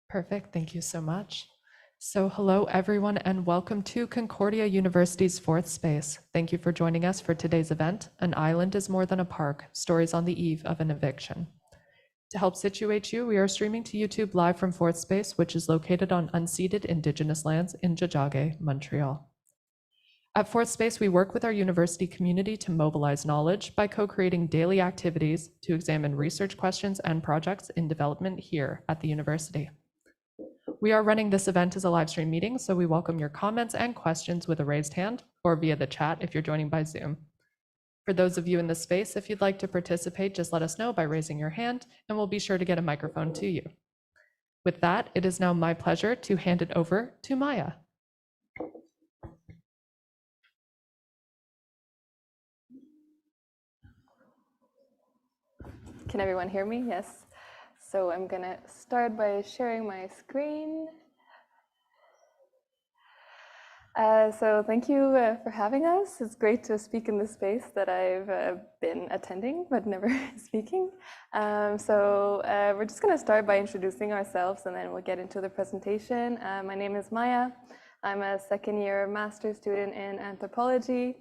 Perfect, thank you so much. So hello everyone and welcome to Concordia University's fourth space. Thank you for joining us for today's event, An Island is More Than a Park, Stories on the Eve of an Eviction. To help situate you, we are streaming to YouTube live from fourth space, which is located on unceded Indigenous lands in Tiohtià:ke, Montreal. At fourth space, we work with our university community to mobilize knowledge by co-creating daily activities to examine research questions and projects in development here at the university. We are running this event as a live stream meeting, so we welcome your comments and questions with a raised hand or via the chat if you're joining by Zoom. For those of you in this space, if you'd like to participate, just let us know by raising your hand and we'll be sure to get a microphone to you. With that, it is now my pleasure to hand it over to Maya. Can everyone hear me? Yes. So I'm going to start by sharing my screen. So thank you for having us. It's great to speak in the space that I've been attending, but never speaking. We're just going to start by introducing ourselves and then we'll get into the presentation. My name is Maya. I'm a second-year master's student in anthropology.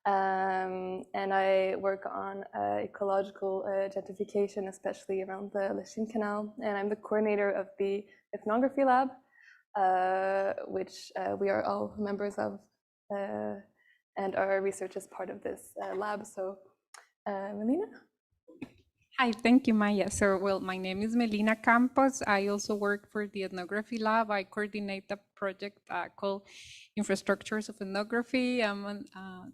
And I work on ecological gentrification, especially around the Lachine Canal. And I'm the coordinator of the Ethnography Lab, which we are all members of, and our research is part of this lab. So, Melina? Hi, thank you, Maya. So, well, my name is Melina Campos. I also work for the Ethnography Lab. I coordinate a project called Infrastructures of Ethnography. I'm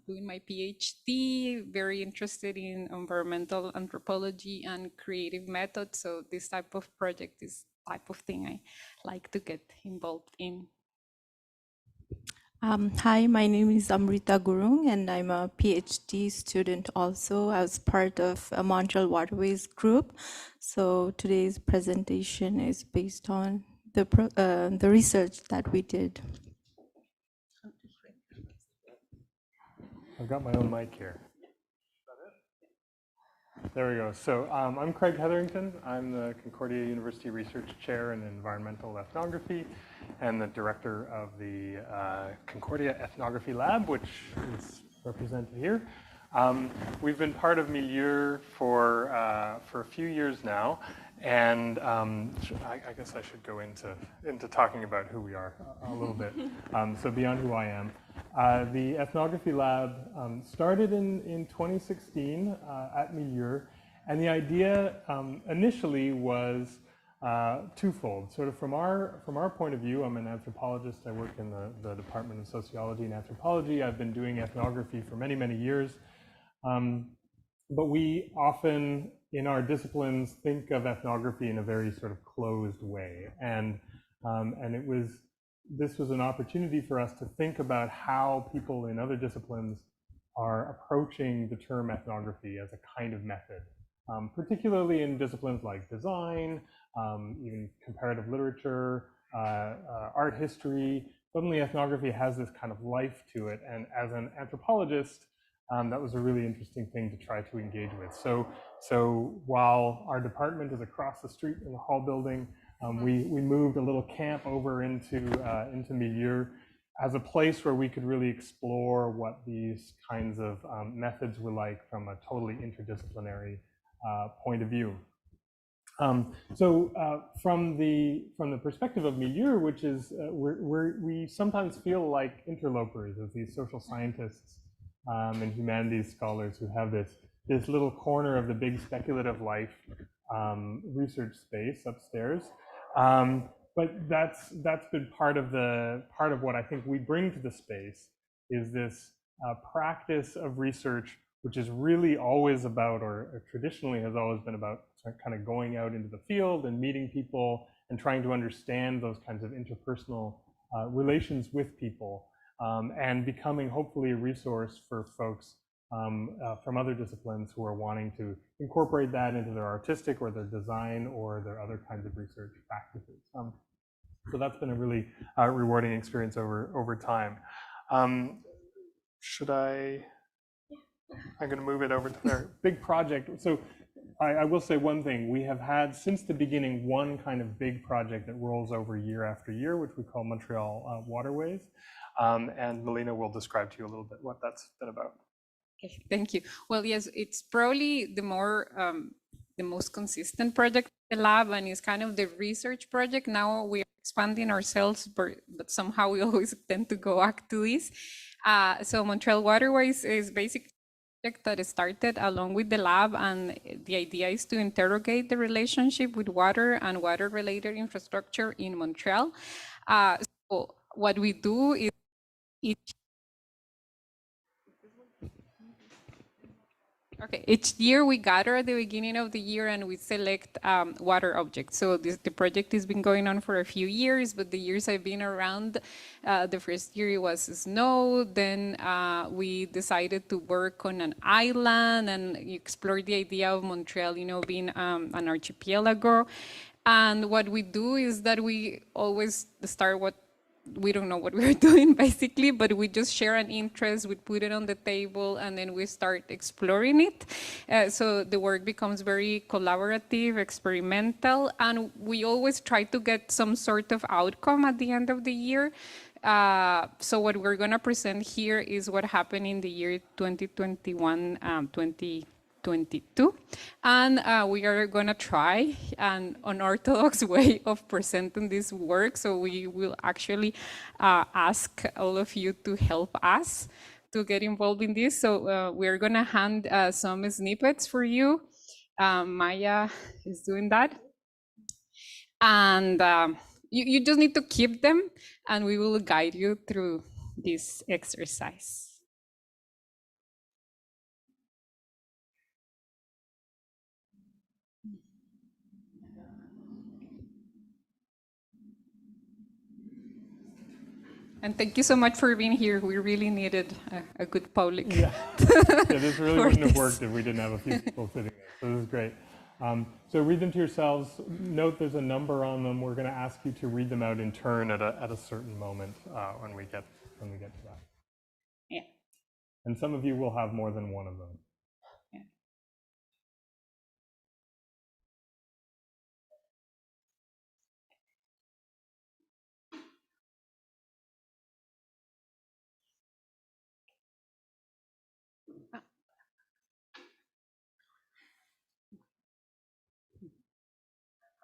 doing my PhD, very interested in environmental anthropology and creative methods. So this type of project is type of thing I like to get involved in. Hi, my name is Amrita Gurung, and I'm a PhD student also. I was part of a Montreal Waterways group. So today's presentation is based on the research that we did. I've got my own mic here. There we go. So I'm Craig Hetherington. I'm the Concordia University Research Chair in Environmental Ethnography and the director of the Concordia Ethnography Lab, which is represented here. We've been part of Milieu for a few years now, and I guess I should go into talking about who we are a little bit. So beyond who I am. The Ethnography Lab started in 2016 at Milieu, and the idea initially was twofold. Sort of from our point of view, I'm an anthropologist. I work in the Department of Sociology and Anthropology. I've been doing ethnography for many, many years. But we often, in our disciplines, think of ethnography in a very sort of closed way. And this was an opportunity for us to think about how people in other disciplines are approaching the term ethnography as a kind of method, particularly in disciplines like design, even comparative literature, art history. Suddenly ethnography has this kind of life to it, and as an anthropologist, that was a really interesting thing to try to engage with. So while our department is across the street in the hall building, we moved a little camp over into Milieu as a place where we could really explore what these kinds of methods were like from a totally interdisciplinary point of view. From the perspective of Milieu, which is we sometimes feel like interlopers as these social scientists and humanities scholars who have this little corner of the big speculative life research space upstairs. But that's been part of what I think we bring to the space is this practice of research, which is really always about, or traditionally has always been about, kind of going out into the field and meeting people and trying to understand those kinds of interpersonal relations with people, and becoming hopefully a resource for folks from other disciplines who are wanting to incorporate that into their artistic or their design or their other kinds of research practices. So that's been a really rewarding experience over time. I'm going to move it over to their big project. So I will say one thing. We have had, since the beginning, one kind of big project that rolls over year after year, which we call Montreal Waterways. And Melina will describe to you a little bit what that's been about. Okay, thank you. Well, yes, it's probably the most consistent project in the lab, and it's kind of the research project. Now we are expanding ourselves, but somehow we always tend to go back to this. So Montreal Waterways is basically a project that started along with the lab, and the idea is to interrogate the relationship with water and water-related infrastructure in Montreal. So what we do is each year we gather at the beginning of the year and we select water objects. So the project has been going on for a few years, but the years I've been around, the first year it was snow. Then we decided to work on an island and explore the idea of Montreal, being an archipelago. And what we do is that we always start we don't know what we're doing basically, but we just share an interest, we put it on the table, and then we start exploring it. So the work becomes very collaborative, experimental, and we always try to get some sort of outcome at the end of the year. So what we're gonna present here is what happened in the year 2021, 2022, and we are going to try an unorthodox way of presenting this work. So we will actually ask all of you to help us to get involved in this. So we're going to hand some snippets for you. Maya is doing that. And you just need to keep them, and we will guide you through this exercise. And thank you so much for being here. We really needed a good public. Yeah, this really wouldn't have worked if we didn't have a few people sitting there. So this is great. So read them to yourselves. Note there's a number on them. We're going to ask you to read them out in turn at a certain moment when we get to that. Yeah. And some of you will have more than one of them.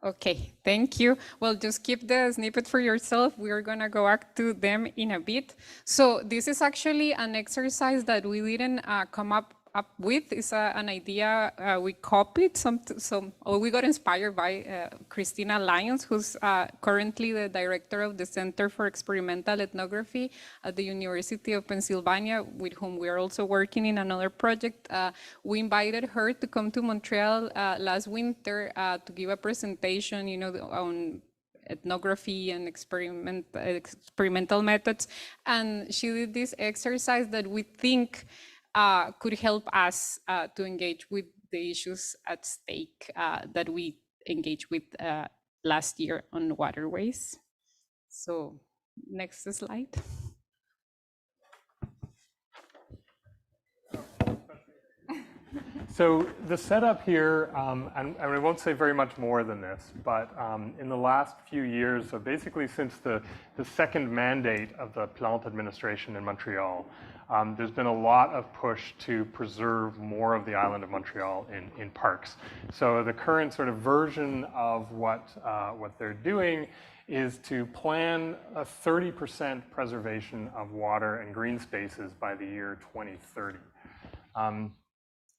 Okay, thank you. Well, just keep the snippet for yourself. We are gonna go back to them in a bit. So this is actually an exercise that we didn't come up with. It's an idea we copied we got inspired by Christina Lyons, who's currently the director of the Center for Experimental Ethnography at the University of Pennsylvania, with whom we are also working in another project. We invited her to come to Montreal last winter to give a presentation, on ethnography and experimental methods. And she did this exercise that we think could help us to engage with the issues at stake that we engaged with last year on waterways. So next slide. So the setup here, and I won't say very much more than this, but in the last few years, so basically since the second mandate of the Plante administration in Montreal, there's been a lot of push to preserve more of the island of Montreal in parks. So the current sort of version of what they're doing is to plan a 30% preservation of water and green spaces by the year 2030.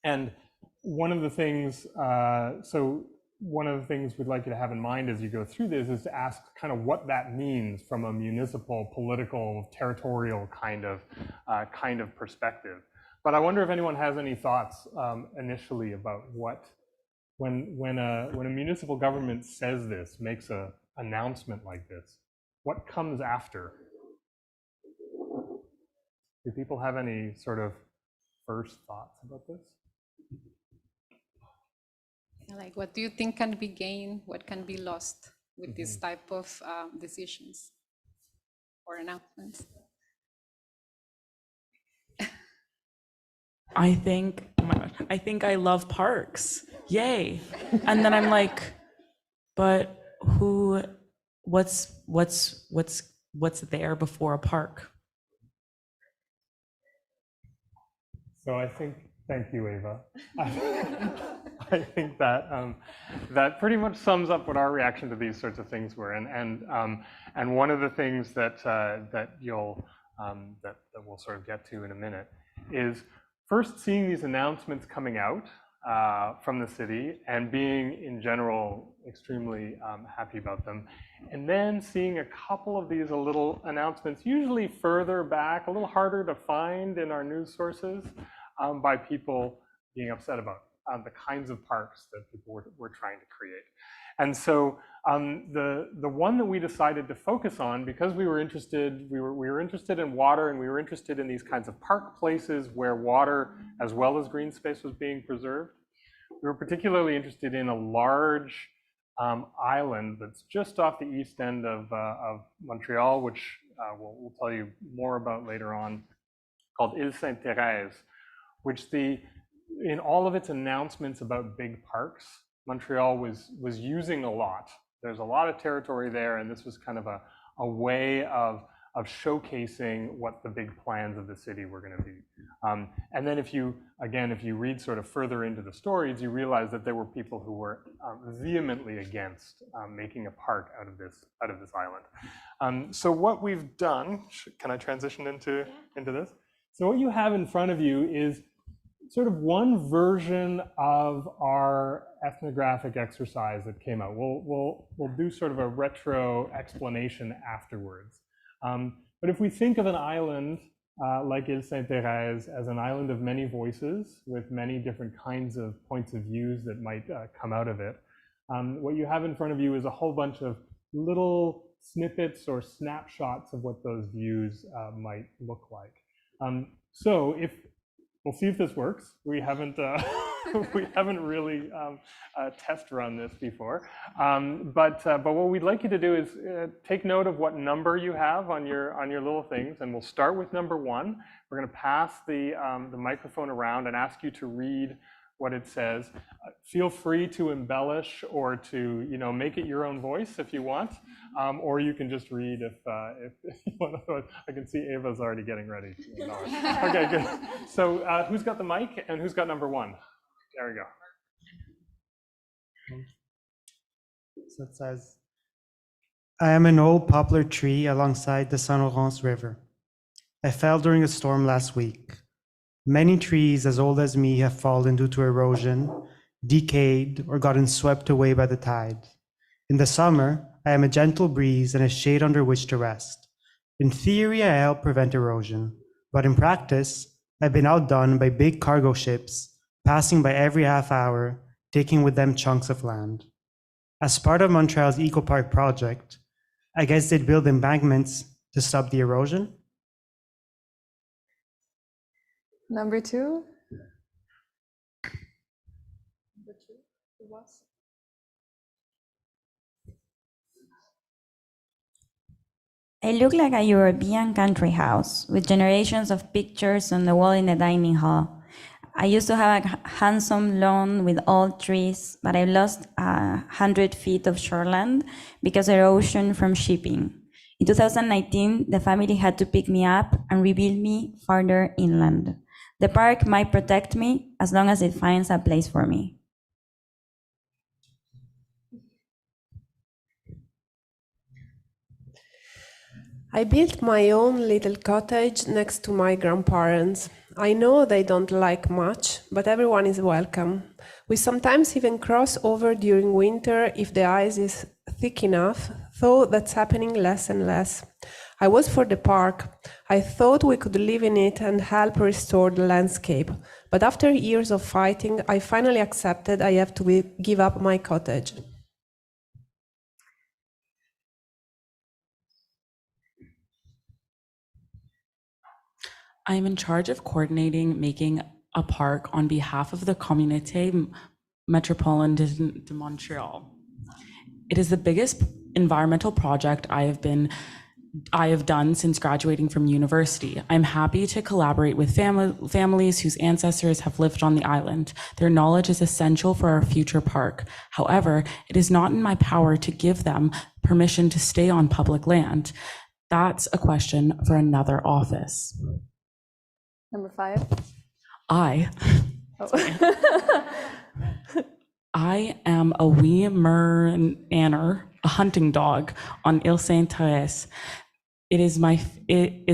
And one of the things, one of the things we'd like you to have in mind as you go through this is to ask kind of what that means from a municipal, political, territorial kind of perspective. But I wonder if anyone has any thoughts initially about when a municipal government says this, makes an announcement like this, what comes after? Do people have any sort of first thoughts about this? Like, what do you think can be gained? What can be lost with this type of decisions or announcements? I think, oh my God. I think I love parks. Yay. And then I'm like, but what's there before a park? So I think, thank you, Ava. I think that that pretty much sums up what our reaction to these sorts of things were. And one of the things that that we'll sort of get to in a minute is first seeing these announcements coming out from the city and being in general extremely happy about them, and then seeing a couple of these little announcements, usually further back, a little harder to find in our news sources, by people being upset about the kinds of parks that people were trying to create. And so the one that we decided to focus on, because we were interested in water, and we were interested in these kinds of park places where water as well as green space was being preserved. We were particularly interested in a large island that's just off the east end of Montreal, which we'll tell you more about later on, called île-Sainte-Thérèse, which in all of its announcements about big parks, Montreal was using a lot. There's a lot of territory there, and this was kind of a way of showcasing what the big plans of the city were going to be. And then if you read sort of further into the stories, you realize that there were people who were vehemently against making a park out of this island. So what we've done, can I transition into this? So what you have in front of you is sort of one version of our ethnographic exercise that came out. We'll do sort of a retro explanation afterwards. But if we think of an island like île-Sainte-Thérèse as an island of many voices with many different kinds of points of views that might come out of it, what you have in front of you is a whole bunch of little snippets or snapshots of what those views might look like. So we'll see if this works. We haven't really test run this before, but what we'd like you to do is take note of what number you have on your little things, and we'll start with number 1. We're going to pass the microphone around and ask you to read what it says. Feel free to embellish or to make it your own voice if you want, or you can just read if you want to. I can see Ava's already getting ready. Okay, good. So who's got the mic and who's got number 1? There we go. So it says, I am an old poplar tree alongside the Saint Laurence River. I fell during a storm last week. Many trees as old as me have fallen due to erosion, decayed, or gotten swept away by the tide. In the summer, I am a gentle breeze and a shade under which to rest. In theory, I help prevent erosion, but in practice, I've been outdone by big cargo ships passing by every half hour, taking with them chunks of land. As part of Montreal's Eco Park project, I guess they'd build embankments to stop the erosion? Number 2. I look like a European country house with generations of pictures on the wall in the dining hall. I used to have a handsome lawn with old trees, but I lost 100 feet of shoreland because of erosion from shipping. In 2019, the family had to pick me up and rebuild me farther inland. The park might protect me as long as it finds a place for me. I built my own little cottage next to my grandparents. I know they don't like much, but everyone is welcome. We sometimes even cross over during winter if the ice is thick enough, though that's happening less and less. I was for the park. I thought we could live in it and help restore the landscape. But after years of fighting, I finally accepted I have to give up my cottage. I'm in charge of coordinating making a park on behalf of the Communauté Métropolitaine de Montréal. It is the biggest environmental project I have been I have done since graduating from university. I'm happy to collaborate with families whose ancestors have lived on the island. Their knowledge is essential for our future park. However, it is not in my power to give them permission to stay on public land. That's a question for another office. Number 5. I am a Weemer, a hunting dog on île-Sainte-Thérèse. It is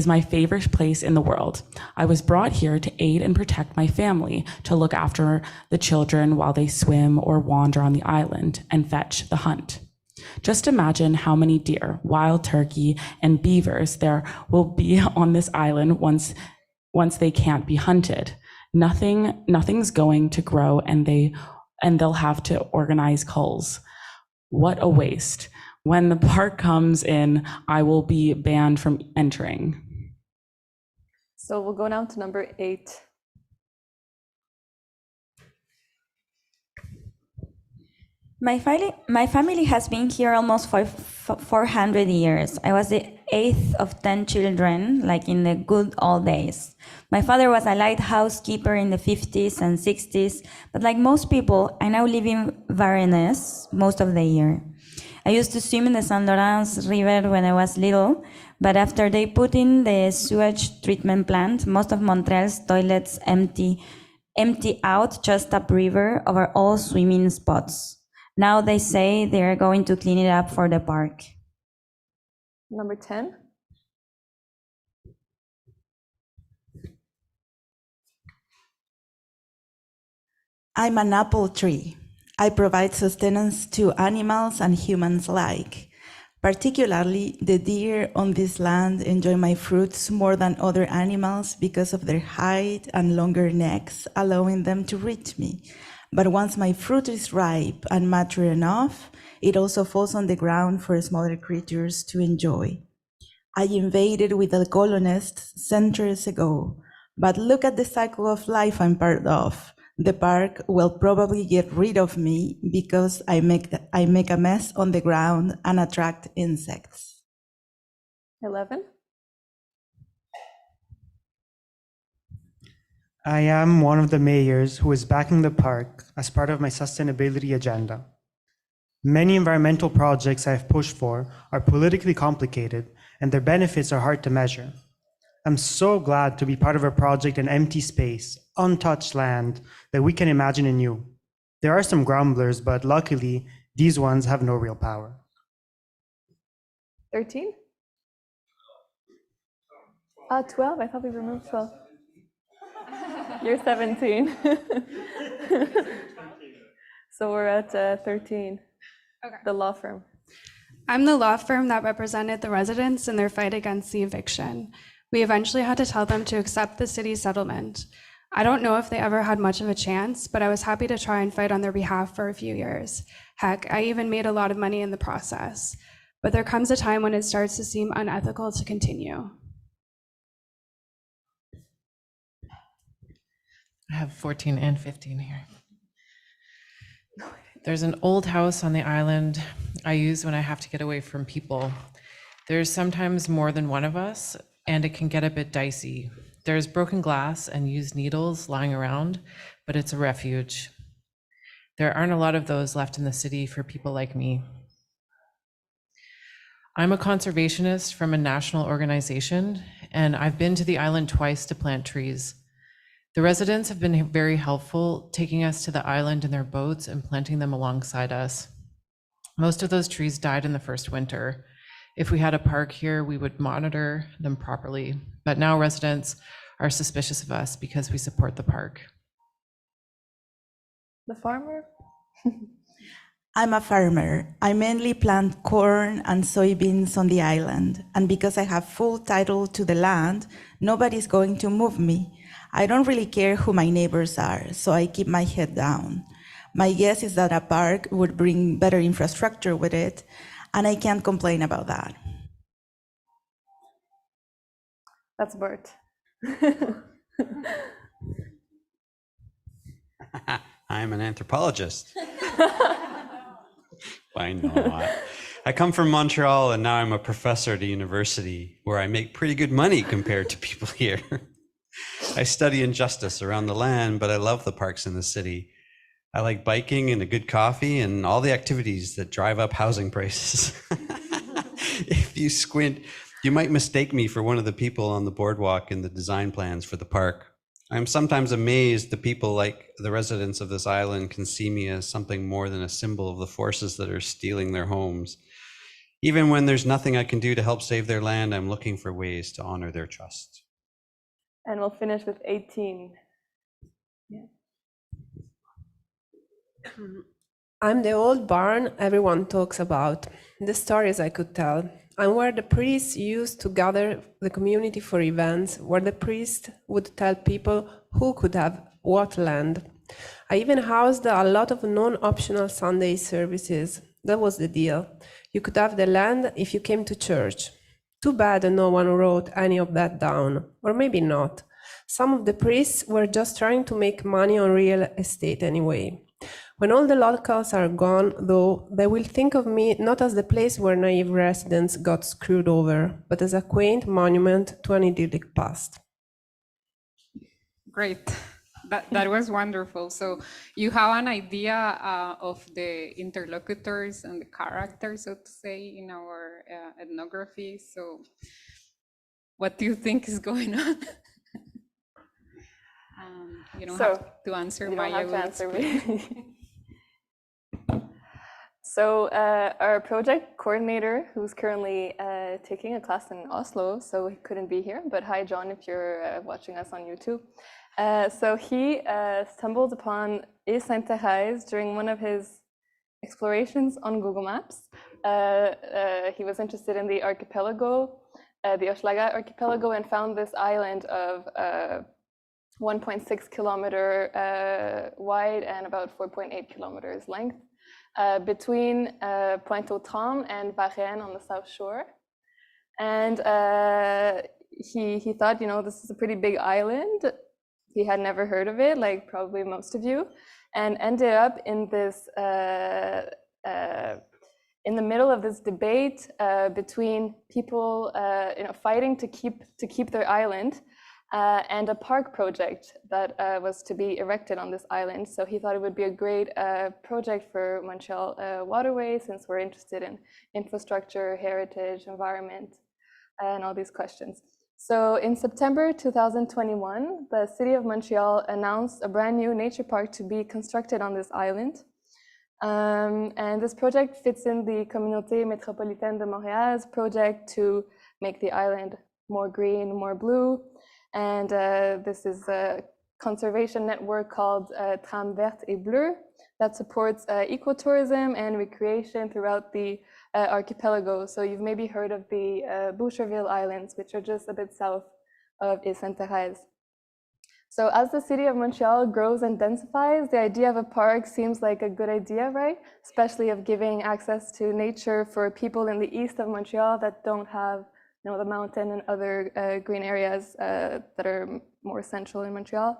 my favorite place in the world. I was brought here to aid and protect my family, to look after the children while they swim or wander on the island and fetch the hunt. Just imagine how many deer, wild turkey, and beavers there will be on this island once they can't be hunted. Nothing's going to grow, and they'll have to organize culls. What a waste. When the park comes in, I will be banned from entering. So we'll go down to number 8. My family has been here almost for 400 years. I was the 8th of 10 children, like in the good old days. My father was a lighthouse keeper in the 50s and 60s, but like most people, I now live in Varennes most of the year. I used to swim in the Saint Lawrence River when I was little, but after they put in the sewage treatment plant, most of Montreal's toilets empty out just upriver over all swimming spots. Now they say they're going to clean it up for the park. Number 10. I'm an apple tree. I provide sustenance to animals and humans alike. Particularly, the deer on this land enjoy my fruits more than other animals because of their height and longer necks, allowing them to reach me. But once my fruit is ripe and mature enough, it also falls on the ground for smaller creatures to enjoy. I invaded with the colonists centuries ago, but look at the cycle of life I'm part of. The park will probably get rid of me because I make a mess on the ground and attract insects. 11. I am one of the mayors who is backing the park as part of my sustainability agenda. Many environmental projects I have pushed for are politically complicated and their benefits are hard to measure. I'm so glad to be part of a project in empty space, untouched land that we can imagine anew. There are some grumblers, but luckily, these ones have no real power. 13. 12. I thought we removed 12. You're 17. So we're at 13. Okay. The law firm. I'm the law firm that represented the residents in their fight against the eviction. We eventually had to tell them to accept the city's settlement. I don't know if they ever had much of a chance, but I was happy to try and fight on their behalf for a few years. Heck, I even made a lot of money in the process. But there comes a time when it starts to seem unethical to continue. I have 14 and 15 here. There's an old house on the island I use when I have to get away from people. There's sometimes more than one of us, and it can get a bit dicey. There's broken glass and used needles lying around, but it's a refuge. There aren't a lot of those left in the city for people like me. I'm a conservationist from a national organization, and I've been to the island twice to plant trees. The residents have been very helpful, taking us to the island in their boats and planting them alongside us. Most of those trees died in the first winter. If we had a park here, we would monitor them properly, but now residents are suspicious of us because we support the park. The farmer? I'm a farmer. I mainly plant corn and soybeans on the island, and because I have full title to the land, nobody's going to move me. I don't really care who my neighbors are, so I keep my head down. My guess is that a park would bring better infrastructure with it, and I can't complain about that. That's Bert. I'm an anthropologist. Why not? I come from Montreal and now I'm a professor at a university where I make pretty good money compared to people here. I study injustice around the land, but I love the parks in the city. I like biking and a good coffee and all the activities that drive up housing prices. If you squint, you might mistake me for one of the people on the boardwalk in the design plans for the park. I'm sometimes amazed that people like the residents of this island can see me as something more than a symbol of the forces that are stealing their homes. Even when there's nothing I can do to help save their land, I'm looking for ways to honor their trust. And we'll finish with 18. Yeah. I'm the old barn everyone talks about, the stories I could tell. I'm where the priests used to gather the community for events, where the priest would tell people who could have what land. I even housed a lot of non-optional Sunday services. That was the deal. You could have the land if you came to church. Too bad no one wrote any of that down, or maybe not. Some of the priests were just trying to make money on real estate anyway. When all the locals are gone, though, they will think of me not as the place where naive residents got screwed over, but as a quaint monument to an idyllic past. Great. That was wonderful. So you have an idea of the interlocutors and the characters, so to say, in our ethnography. So what do you think is going on? You don't have to answer, Maya. You don't have to answer me. So our project coordinator, who's currently taking a class in Oslo, so he couldn't be here, but hi, John, if you're watching us on YouTube. So he stumbled upon île-Sainte-Thérèse during one of his explorations on Google Maps. He was interested in the archipelago, the Hochelaga archipelago, and found this island of 1.6 kilometer wide and about 4.8 kilometers length between Pointe-aux-Trembles and Varennes on the south shore. And he thought, this is a pretty big island. He had never heard of it, like probably most of you, and ended up in this in the middle of this debate between people, fighting to keep their island, and a park project that was to be erected on this island. So he thought it would be a great project for Montreal waterways, since we're interested in infrastructure, heritage, environment, and all these questions. So in September 2021, the city of Montreal announced a brand new nature park to be constructed on this island. And this project fits in the Communauté Métropolitaine de Montréal's project to make the island more green, more blue. And this is a conservation network called Trame Verte et Bleue that supports ecotourism and recreation throughout the archipelago. So you've maybe heard of the Boucherville Islands, which are just a bit south of île-Sainte-Thérèse. So as the city of Montreal grows and densifies, the idea of a park seems like a good idea, right? Especially of giving access to nature for people in the east of Montreal that don't have the mountain and other green areas that are more central in Montreal.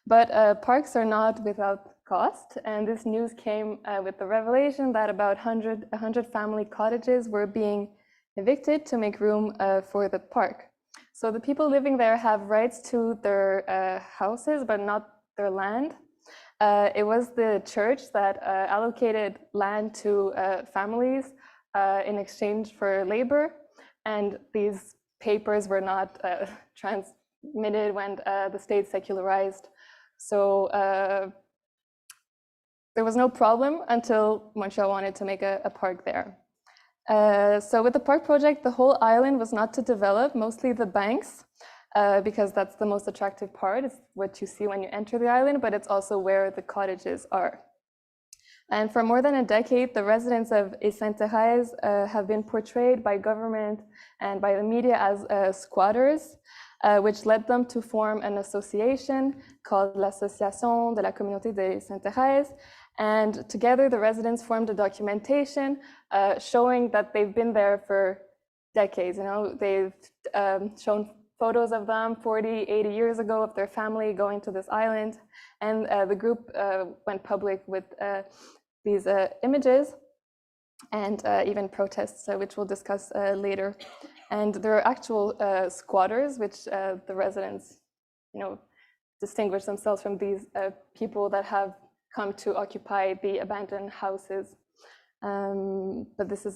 But parks are not without cost, and this news came with the revelation that about 100 family cottages were being evicted to make room for the park. So the people living there have rights to their houses, but not their land. It was the church that allocated land to families in exchange for labor, and these papers were not transmitted when the state secularized. So there was no problem until Montreal wanted to make a park there. So with the park project, the whole island was not to develop, mostly the banks, because that's the most attractive part. It's what you see when you enter the island, but it's also where the cottages are. And for more than a decade, the residents of île-Sainte-Thérèse have been portrayed by government and by the media as squatters, which led them to form an association called l'Association de la Communauté de île-Sainte-Thérèse. And together, the residents formed a documentation showing that they've been there for decades. They've shown photos of them 40, 80 years ago of their family going to this island. And the group went public with these images. and even protests, which we'll discuss later. And there are actual squatters, which the residents, distinguish themselves from these people that have come to occupy the abandoned houses. But this is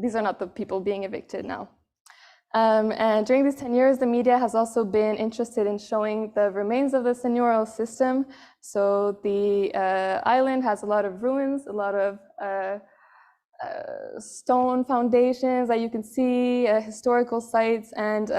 these are not the people being evicted now. And during these 10 years, the media has also been interested in showing the remains of the seigneurial system. So the island has a lot of ruins, a lot of stone foundations that you can see, historical sites, and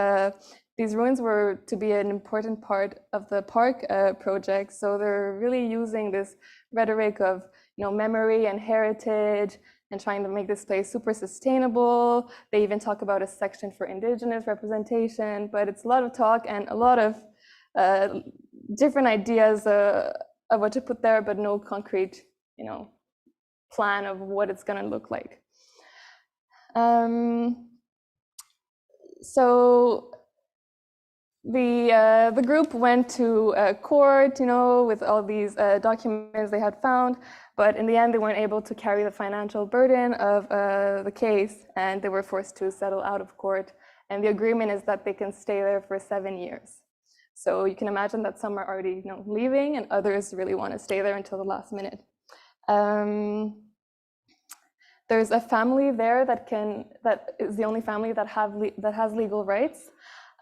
these ruins were to be an important part of the park project. So they're really using this rhetoric of memory and heritage and trying to make this place super sustainable. They even talk about a section for Indigenous representation, but it's a lot of talk and a lot of different ideas of what to put there, but no concrete, plan of what it's going to look like. So the group went to court, with all these documents they had found, but in the end they weren't able to carry the financial burden of the case, and they were forced to settle out of court. And the agreement is that they can stay there for 7 years. So you can imagine that some are already leaving, and others really want to stay there until the last minute. There's a family there that is the only family that has legal rights.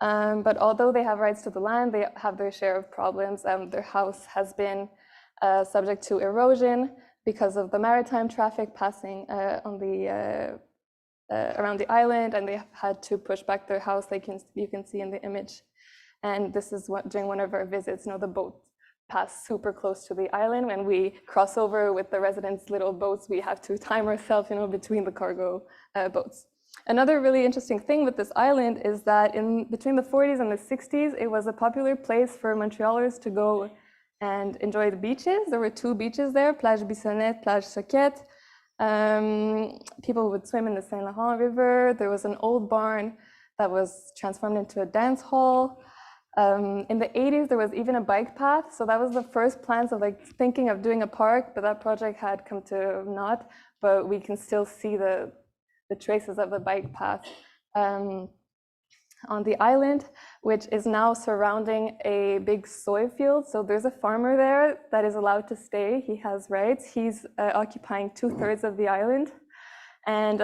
But although they have rights to the land, they have their share of problems. Their house has been subject to erosion because of the maritime traffic passing on the around the island, and they have had to push back their house, like you can see in the image. And this is what during one of our visits, the boat pass super close to the island. When we cross over with the residents' little boats, we have to time ourselves, between the cargo boats. Another really interesting thing with this island is that between the 40s and the 60s, it was a popular place for Montrealers to go and enjoy the beaches. There were 2 beaches there, Plage Bissonnette, Plage Soquette. People would swim in the Saint Laurent River. There was an old barn that was transformed into a dance hall. In the 80s, there was even a bike path. So that was the first plans of thinking of doing a park, but that project had come to naught. But we can still see the traces of the bike path on the island, which is now surrounding a big soy field. So there's a farmer there that is allowed to stay. He has rights. He's occupying 2/3 of the island. And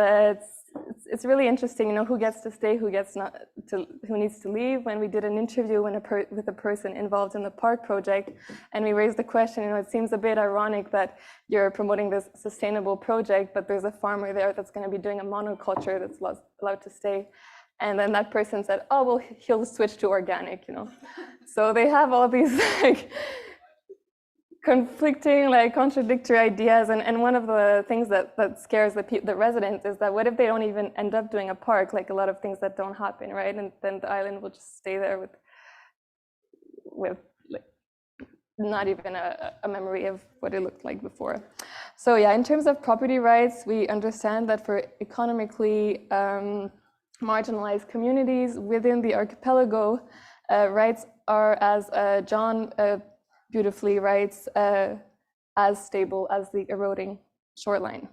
it's really interesting, who gets to stay, who needs to leave. When we did an interview with a person involved in the park project, and we raised the question, it seems a bit ironic that you're promoting this sustainable project, but there's a farmer there that's going to be doing a monoculture that's allowed to stay. And then that person said, oh, well, he'll switch to organic, So they have all these conflicting, contradictory ideas. And one of the things that scares the residents is that what if they don't even end up doing a park, a lot of things that don't happen, right? And then the island will just stay there with not even a memory of what it looked like before. So yeah, in terms of property rights, we understand that for economically marginalized communities within the archipelago, rights are, as John beautifully writes, as stable as the eroding shoreline.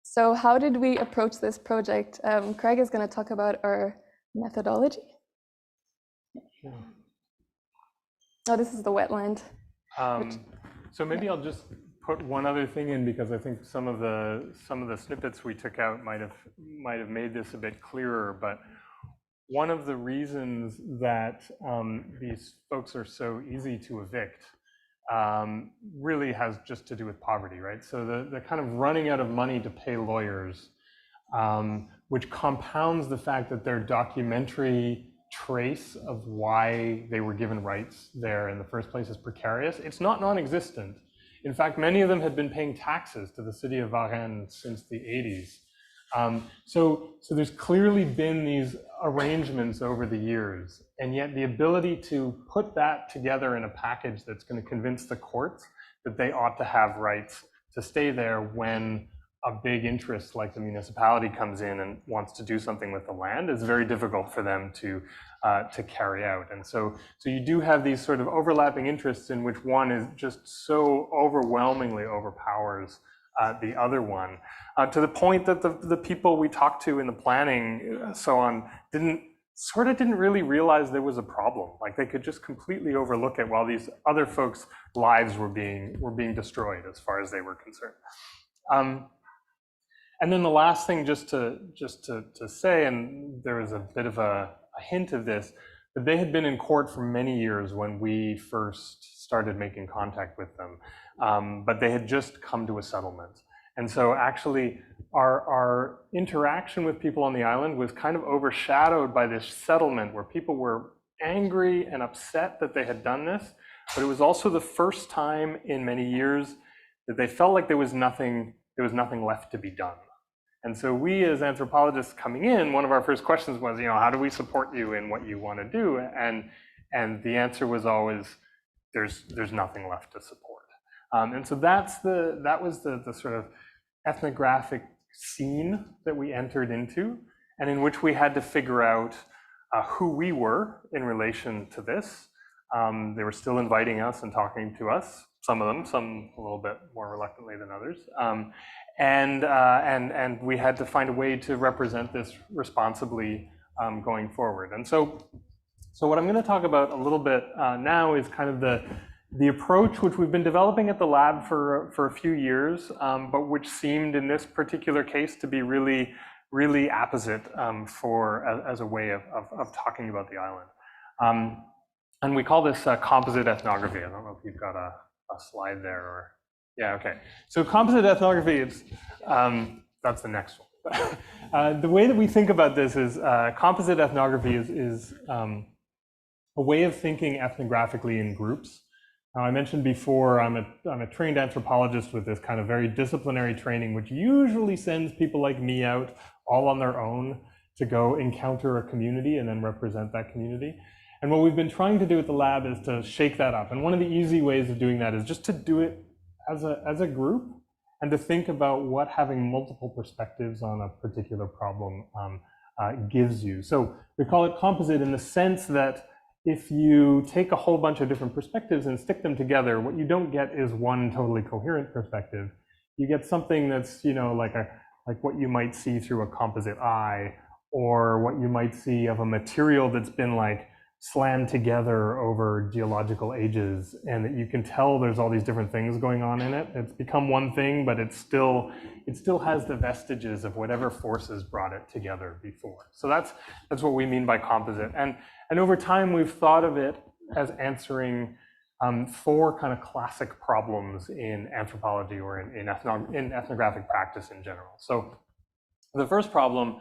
So how did we approach this project? Craig is going to talk about our methodology. Oh, this is the wetland. So maybe I'll just put one other thing in, because I think some of the snippets we took out might have made this a bit clearer. But one of the reasons that these folks are so easy to evict really has just to do with poverty, right? So the kind of running out of money to pay lawyers, which compounds the fact that their documentary trace of why they were given rights there in the first place is precarious. It's not non-existent. In fact, many of them had been paying taxes to the city of Varennes since the 80s. So there's clearly been these arrangements over the years, and yet the ability to put that together in a package that's going to convince the courts that they ought to have rights to stay there when a big interest like the municipality comes in and wants to do something with the land is very difficult for them to carry out. And so you do have these sort of overlapping interests in which one is just so overwhelmingly overpowers the other one, to the point that the people we talked to in the planning, so on, didn't really realize there was a problem. Like they could just completely overlook it while these other folks' lives were being destroyed as far as they were concerned. And then the last thing, just to say, and there was a bit of a hint of this, that they had been in court for many years when we first started making contact with them, but they had just come to a settlement. And so actually our interaction with people on the island was kind of overshadowed by this settlement where people were angry and upset that they had done this, but it was also the first time in many years that they felt like there was nothing left to be done. And so we as anthropologists coming in, one of our first questions was, how do we support you in what you want to do? And the answer was always, there's nothing left to support. And so that was the sort of ethnographic scene that we entered into, and in which we had to figure out who we were in relation to this. They were still inviting us and talking to us, some of them, some a little bit more reluctantly than others. And we had to find a way to represent this responsibly going forward. And so what I'm going to talk about a little bit now is kind of the approach which we've been developing at the lab for a few years, but which seemed in this particular case to be really, really apposite as a way of talking about the island. And we call this composite ethnography. I don't know if you've got a slide there or, yeah, okay. So composite ethnography, that's the next one. The way that we think about this is composite ethnography is a way of thinking ethnographically in groups. Now, I mentioned before, I'm a trained anthropologist with this kind of very disciplinary training, which usually sends people like me out all on their own to go encounter a community and then represent that community. And what we've been trying to do at the lab is to shake that up. And one of the easy ways of doing that is just to do it as a group and to think about what having multiple perspectives on a particular problem gives you. So we call it composite in the sense that if you take a whole bunch of different perspectives and stick them together, what you don't get is one totally coherent perspective. You get something that's, like what you might see through a composite eye, or what you might see of a material that's been like slammed together over geological ages, and that you can tell there's all these different things going on in it. It's become one thing, but it still has the vestiges of whatever forces brought it together before. So that's what we mean by composite. And over time, we've thought of it as answering 4 kind of classic problems in anthropology or in ethnographic practice in general. So the first problem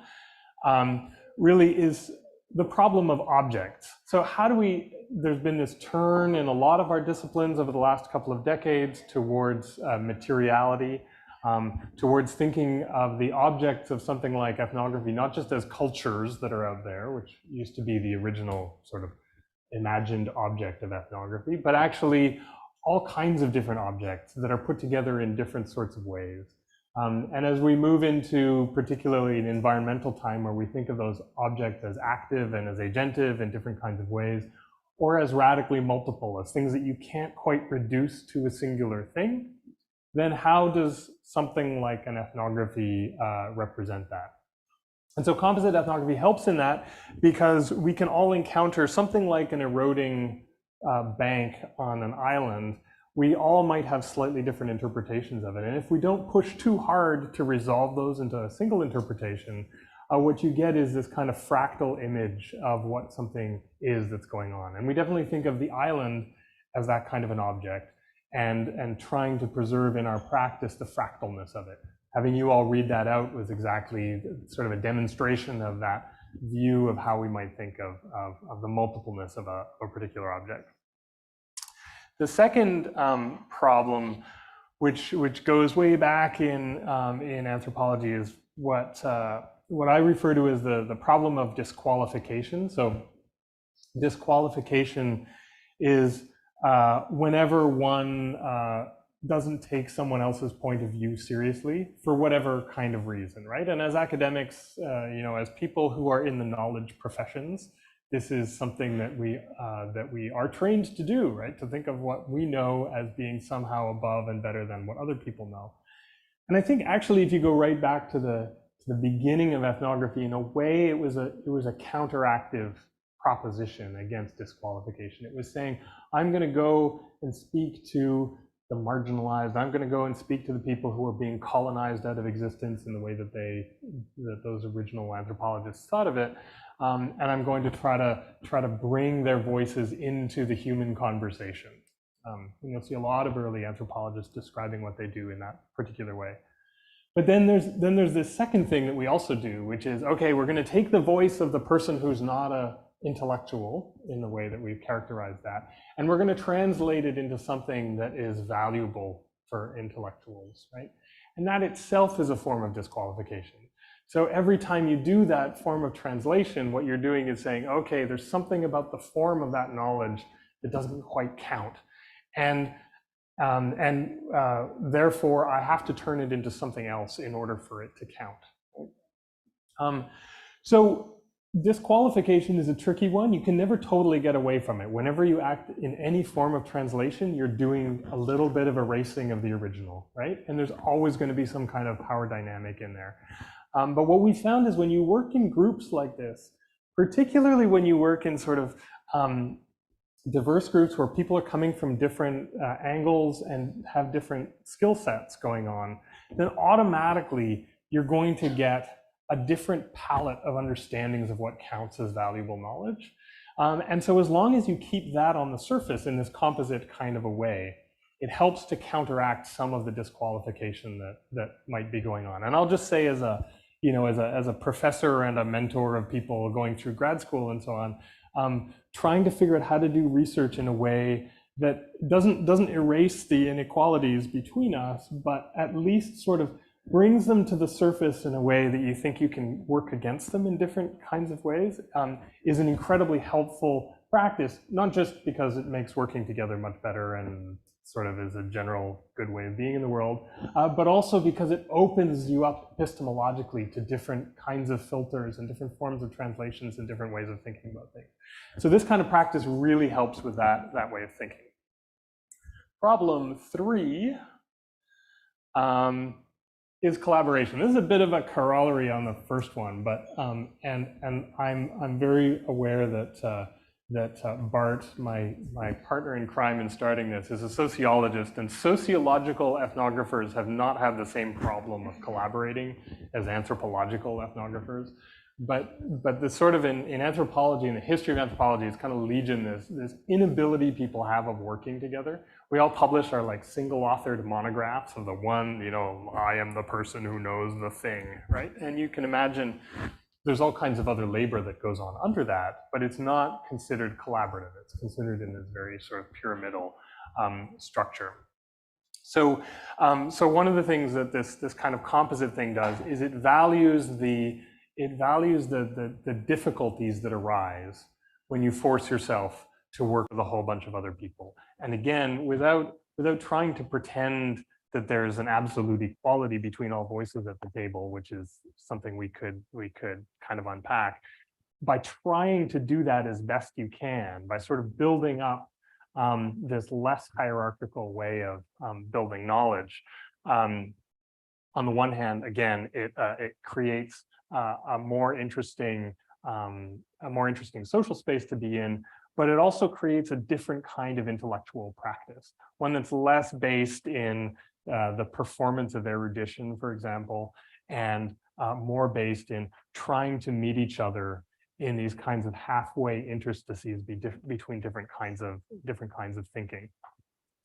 really is the problem of objects. So there's been this turn in a lot of our disciplines over the last couple of decades towards materiality, towards thinking of the objects of something like ethnography, not just as cultures that are out there, which used to be the original sort of imagined object of ethnography, but actually all kinds of different objects that are put together in different sorts of ways. And as we move into particularly an environmental time where we think of those objects as active and as agentive in different kinds of ways, or as radically multiple, as things that you can't quite reduce to a singular thing, then how does something like an ethnography represent that? And so composite ethnography helps in that because we can all encounter something like an eroding bank on an island. We all might have slightly different interpretations of it. And if we don't push too hard to resolve those into a single interpretation, what you get is this kind of fractal image of what something is that's going on. And we definitely think of the island as that kind of an object, and trying to preserve in our practice the fractalness of it. Having you all read that out was exactly sort of a demonstration of that view of how we might think of the multipleness of a particular object. The second problem, which goes way back in anthropology, is what I refer to as the problem of disqualification. So disqualification is whenever one doesn't take someone else's point of view seriously for whatever kind of reason, right? And as academics, as people who are in the knowledge professions, this is something that we are trained to do, right? To think of what we know as being somehow above and better than what other people know. And I think actually, if you go right back to the beginning of ethnography, in a way, it was a counteractive proposition against disqualification. It was saying, I'm going to go and speak to the marginalized. I'm going to go and speak to the people who are being colonized out of existence in the way that those original anthropologists thought of it, and I'm going to try to bring their voices into the human conversation. And you'll see a lot of early anthropologists describing what they do in that particular way. But then there's this second thing that we also do, which is, okay, we're going to take the voice of the person who's not a intellectual in the way that we've characterized that, and we're going to translate it into something that is valuable for intellectuals, right? And that itself is a form of disqualification. So every time you do that form of translation, what you're doing is saying, okay, there's something about the form of that knowledge that doesn't quite count. And therefore, I have to turn it into something else in order for it to count. So disqualification is a tricky one. You can never totally get away from it. Whenever you act in any form of translation, you're doing a little bit of erasing of the original, right? And there's always going to be some kind of power dynamic in there. But what we found is when you work in groups like this, particularly when you work in sort of diverse groups where people are coming from different angles and have different skill sets going on, then automatically you're going to get a different palette of understandings of what counts as valuable knowledge. And so as long as you keep that on the surface in this composite kind of a way, it helps to counteract some of the disqualification that might be going on. And I'll just say as a professor and a mentor of people going through grad school and so on, trying to figure out how to do research in a way that doesn't erase the inequalities between us, but at least sort of brings them to the surface in a way that you think you can work against them in different kinds of ways, is an incredibly helpful practice, not just because it makes working together much better and sort of is a general good way of being in the world, but also because it opens you up epistemologically to different kinds of filters and different forms of translations and different ways of thinking about things. So this kind of practice really helps with that way of thinking. Problem 3 is collaboration. This is a bit of a corollary on the first one, but and I'm very aware that Bart, my partner in crime in starting this, is a sociologist, and sociological ethnographers have not had the same problem of collaborating as anthropological ethnographers. But the sort of in anthropology, in the history of anthropology, is kind of legion this inability people have of working together. We all publish our like single authored monographs of the one, I am the person who knows the thing, right? And you can imagine there's all kinds of other labor that goes on under that, but it's not considered collaborative. It's considered in this very sort of pyramidal structure. So one of the things that this kind of composite thing does is it values the difficulties that arise when you force yourself to work with a whole bunch of other people. And again, without trying to pretend that there's an absolute equality between all voices at the table, which is something we could kind of unpack, by trying to do that as best you can, by sort of building up this less hierarchical way of building knowledge. On the one hand, again, it creates a more interesting social space to be in, but it also creates a different kind of intellectual practice, one that's less based in the performance of erudition, for example, and more based in trying to meet each other in these kinds of halfway interstices between different kinds of thinking.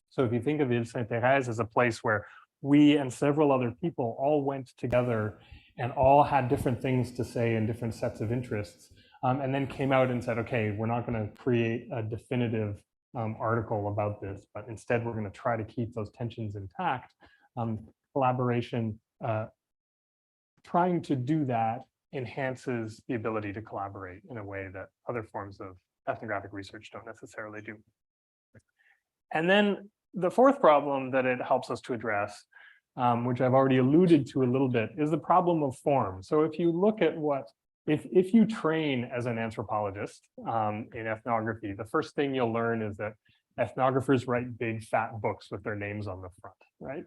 So if you think of île-Sainte-Thérèse as a place where we and several other people all went together and all had different things to say and different sets of interests, and then came out and said, okay, we're not going to create a definitive article about this, but instead we're going to try to keep those tensions intact. Collaboration, trying to do that enhances the ability to collaborate in a way that other forms of ethnographic research don't necessarily do. And then the fourth problem that it helps us to address, which I've already alluded to a little bit, is the problem of form. So if you look at if you train as an anthropologist in ethnography, the first thing you'll learn is that ethnographers write big fat books with their names on the front, right?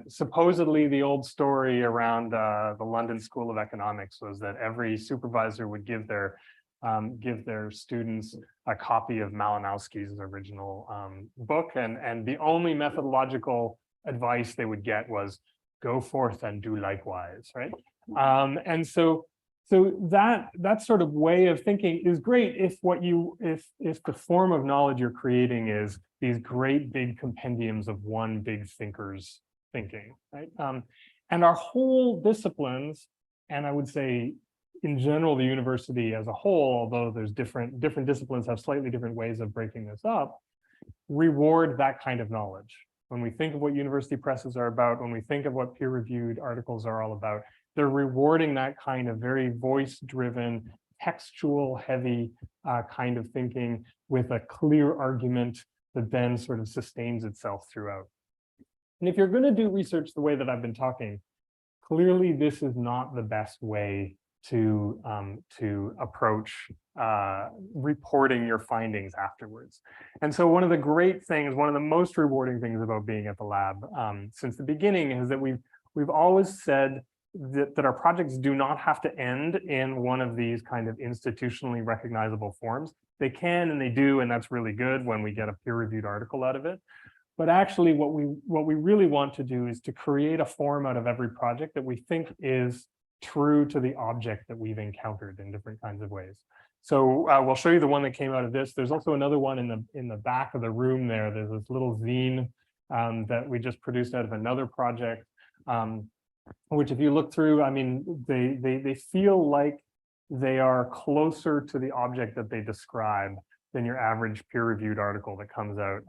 Supposedly the old story around the London School of Economics was that every supervisor would give their students a copy of Malinowski's original book, and the only methodological advice they would get was go forth and do likewise, right? And so that sort of way of thinking is great if the form of knowledge you're creating is these great big compendiums of one big thinker's thinking, right? And our whole disciplines, and I would say in general the university as a whole, although there's different disciplines have slightly different ways of breaking this up, reward that kind of knowledge. When we think of what university presses are about, when we think of what peer-reviewed articles are all about, they're rewarding that kind of very voice-driven, textual heavy kind of thinking with a clear argument that then sort of sustains itself throughout. And if you're going to do research the way that I've been talking, clearly this is not the best way to approach reporting your findings afterwards. And so one of the great things, one of the most rewarding things about being at the lab since the beginning is that we've always said that our projects do not have to end in one of these kind of institutionally recognizable forms. They can and they do, and that's really good when we get a peer-reviewed article out of it. But actually what we really want to do is to create a form out of every project that we think is true to the object that we've encountered in different kinds of ways. So we'll show you the one that came out of this. There's also another one in the back of the room there. There's this little zine that we just produced out of another project, which if you look through, I mean, they feel like they are closer to the object that they describe than your average peer-reviewed article that comes out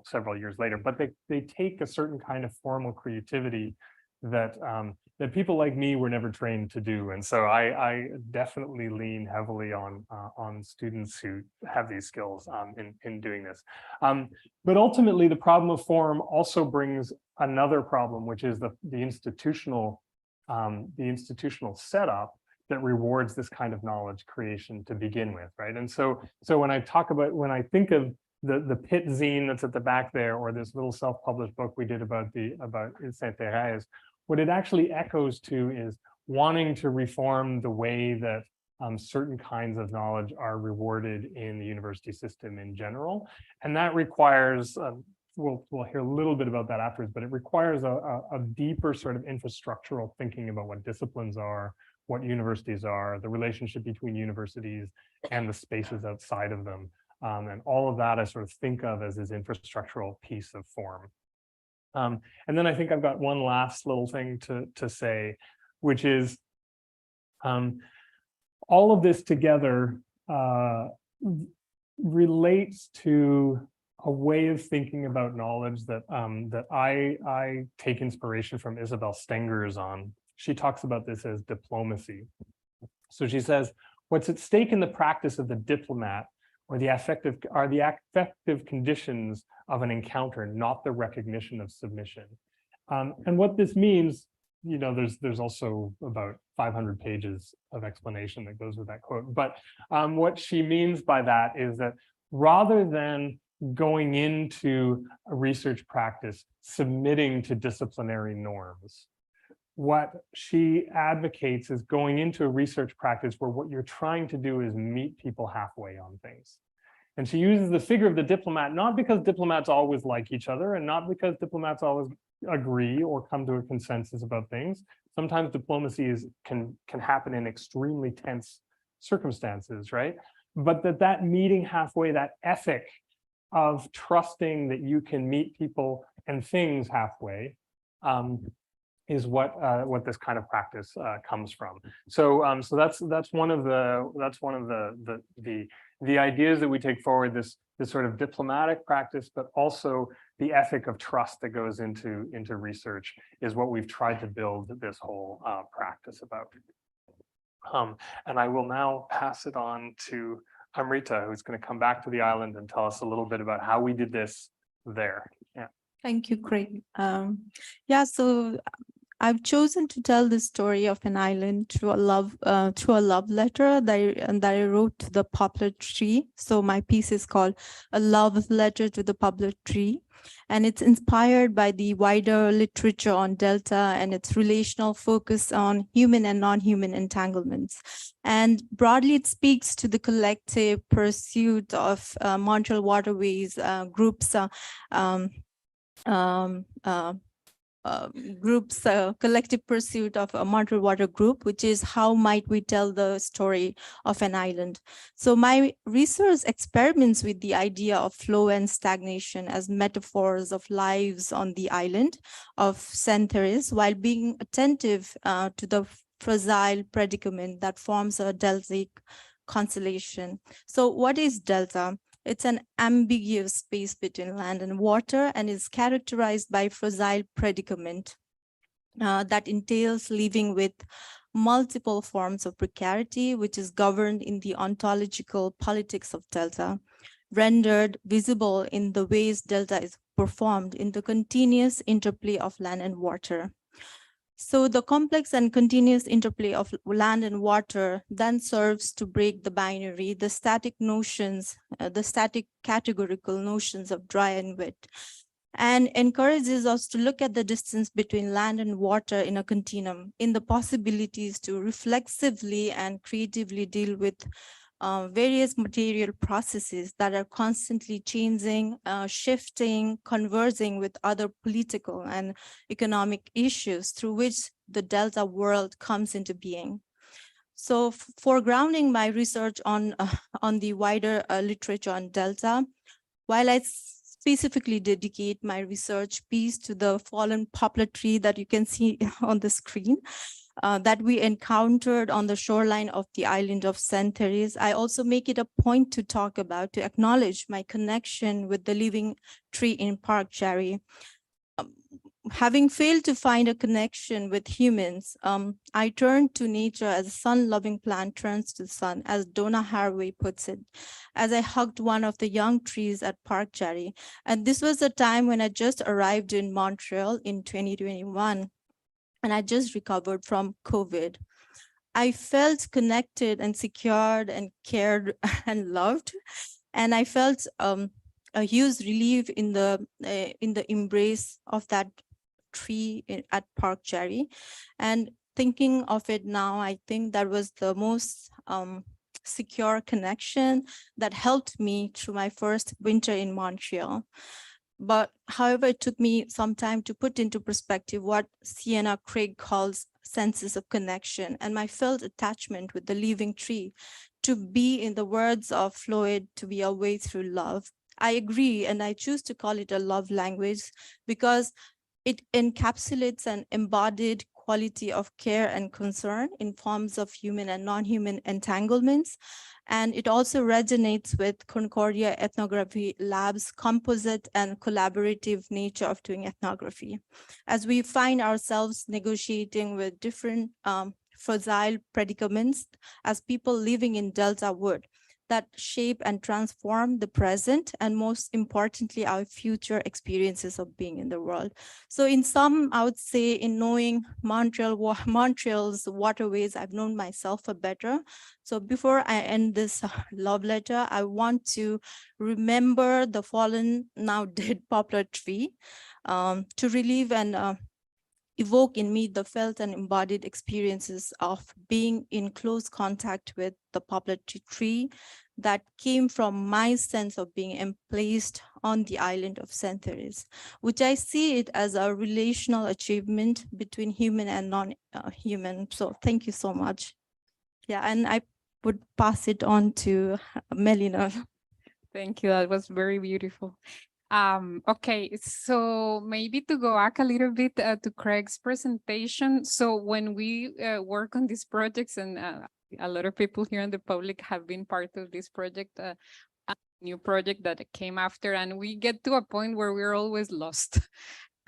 several years later. But they take a certain kind of formal creativity that people like me were never trained to do, and so I definitely lean heavily on students who have these skills in doing this. But ultimately, the problem of form also brings another problem, which is the institutional setup that rewards this kind of knowledge creation to begin with, right? And so when I think of the Pitt zine that's at the back there, or this little self-published book we did about Sainte-Thérèse, what it actually echoes to is wanting to reform the way that certain kinds of knowledge are rewarded in the university system in general. And that requires, we'll hear a little bit about that afterwards, but it requires a deeper sort of infrastructural thinking about what disciplines are, what universities are, the relationship between universities and the spaces outside of them. And all of that I sort of think of as this infrastructural piece of form. And then I think I've got one last little thing to say, which is all of this together relates to a way of thinking about knowledge that I take inspiration from Isabel Stengers on. She talks about this as diplomacy. So she says, what's at stake in the practice of the diplomat are the affective conditions of an encounter, not the recognition of submission. And what this means, you know, there's also about 500 pages of explanation that goes with that quote. But what she means by that is that rather than going into a research practice submitting to disciplinary norms, what she advocates is going into a research practice where what you're trying to do is meet people halfway on things. And she uses the figure of the diplomat, not because diplomats always like each other and not because diplomats always agree or come to a consensus about things. Sometimes diplomacy can happen in extremely tense circumstances, right? But that meeting halfway, that ethic of trusting that you can meet people and things halfway, is what this kind of practice comes from. So that's one of the ideas that we take forward, this sort of diplomatic practice, but also the ethic of trust that goes into research is what we've tried to build this whole practice about. And I will now pass it on to Amrita, who's going to come back to the island and tell us a little bit about how we did this there. Yeah. Thank you, Craig. Yeah, so I've chosen to tell the story of an island through a love letter that I wrote to the poplar tree. So my piece is called A Love Letter to the Poplar Tree, and it's inspired by the wider literature on Delta and its relational focus on human and non-human entanglements. And broadly, it speaks to the collective pursuit of Montreal Waterways groups collective pursuit of a Montreal Water Group, which is how might we tell the story of an island. So my research experiments with the idea of flow and stagnation as metaphors of lives on the island of Sainte-Thérèse, while being attentive to the fragile predicament that forms a deltic constellation. So what is delta? It's an ambiguous space between land and water and is characterized by fragile predicament that entails living with multiple forms of precarity, which is governed in the ontological politics of delta, rendered visible in the ways delta is performed in the continuous interplay of land and water. So the complex and continuous interplay of land and water then serves to break the binary, the static notions, the static categorical notions of dry and wet, and encourages us to look at the distance between land and water in a continuum, in the possibilities to reflexively and creatively deal with various material processes that are constantly changing, shifting, conversing with other political and economic issues through which the Delta world comes into being. So for grounding my research on the wider literature on Delta, while I specifically dedicate my research piece to the fallen poplar tree that you can see on the screen, that we encountered on the shoreline of the island of Sainte-Thérèse, I also make it a point to talk about, to acknowledge my connection with the living tree in Park Jarry. Having failed to find a connection with humans, I turned to nature as a sun-loving plant turns to the sun, as Donna Haraway puts it, as I hugged one of the young trees at Park Jarry. And this was a time when I just arrived in Montreal in 2021. And I just recovered from COVID. I felt connected and secured and cared and loved. And I felt a huge relief in the embrace of that tree at Park Jarry. And thinking of it now, I think that was the most secure connection that helped me through my first winter in Montreal. But however, it took me some time to put into perspective what Sienna Craig calls senses of connection and my felt attachment with the living tree, to be, in the words of Floyd, to be a way through love. I agree, and I choose to call it a love language because it encapsulates an embodied quality of care and concern in forms of human and non-human entanglements. And it also resonates with Concordia Ethnography Lab's composite and collaborative nature of doing ethnography. As we find ourselves negotiating with different fragile predicaments as people living in Delta would, that shape and transform the present and, most importantly, our future experiences of being in the world. So in sum, I would say, in knowing Montreal's waterways, I've known myself better. So before I end this love letter, I want to remember the fallen, now dead poplar tree, to relieve and evoke in me the felt and embodied experiences of being in close contact with the poplar tree that came from my sense of being emplaced on the island of Sainte-Thérèse, which I see it as a relational achievement between human and non-human. So thank you so much. Yeah, and I would pass it on to Melina. Thank you, that was very beautiful. Okay, so maybe to go back a little bit to Craig's presentation. So when we work on these projects, and a lot of people here in the public have been part of this project, a new project that came after, and we get to a point where we're always lost.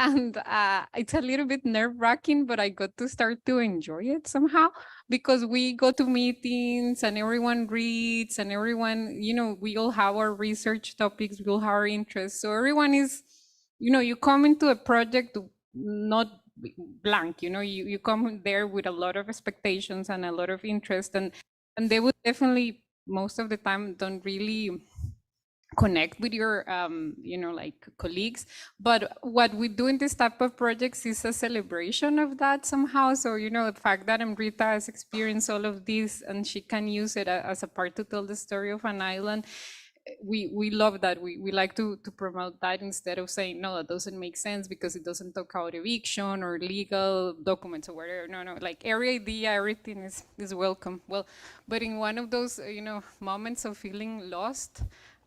And it's a little bit nerve-wracking, but I got to start to enjoy it somehow, because we go to meetings and everyone reads and everyone, you know, we all have our research topics, we all have our interests. So everyone is, you know, you come into a project not blank. You come there with a lot of expectations and a lot of interest, and they would definitely most of the time don't really connect with your like colleagues. But what we do in this type of projects is a celebration of that somehow. So the fact that Amrita has experienced all of this and she can use it as a part to tell the story of an island, we love that. We like to promote that instead of saying no, that doesn't make sense because it doesn't talk about eviction or legal documents or whatever. No, like every idea, everything is welcome. Well, but in one of those moments of feeling lost,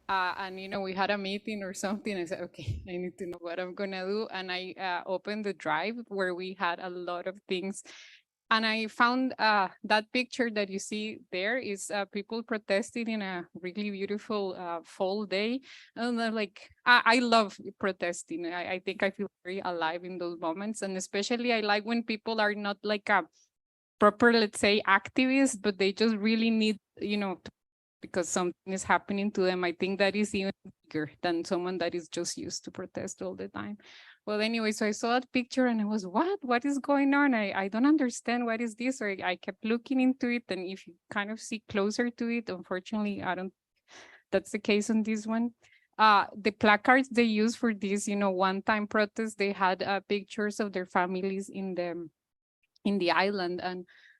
and we had a meeting or something, I said, okay, I need to know what I'm gonna do. And I opened the drive where we had a lot of things. And I found that picture that you see there is people protesting in a really beautiful fall day. And like, I love protesting. I think I feel very alive in those moments. And especially I like when people are not like a proper, let's say, activist, but they just really need, because something is happening to them. I think that is even bigger than someone that is just used to protest all the time. Well, anyway, so I saw that picture and I was, what is going on? I don't understand, what is this? Or I kept looking into it. And if you kind of see closer to it, unfortunately, that's the case on this one. The placards they use for this, one-time protest, they had pictures of their families in the island.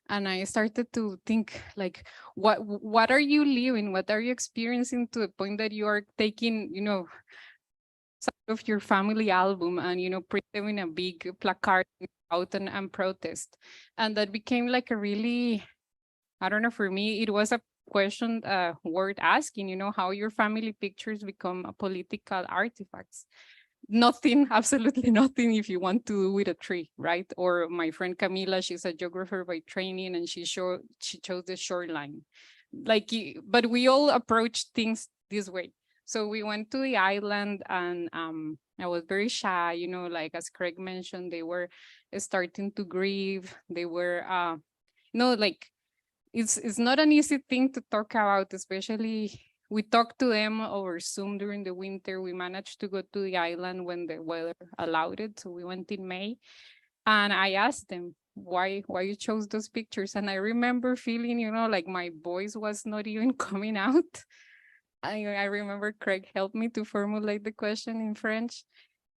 And I started to think, like, what are you living? What are you experiencing to the point that you are taking, some of your family album and, print them in a big placard out and protest? And that became like a really, I don't know, for me, it was a question worth asking, how your family pictures become political artifacts. Nothing, absolutely nothing if you want to do with a tree, right? Or my friend Camila, she's a geographer by training, and she chose the shoreline. But we all approach things this way. So we went to the island, and I was very shy, like as Craig mentioned, they were starting to grieve. They were, it's not an easy thing to talk about, especially we talked to them over Zoom during the winter. We managed to go to the island when the weather allowed it. So we went in May, and I asked them why you chose those pictures. And I remember feeling, like my voice was not even coming out. I remember Craig helped me to formulate the question in French.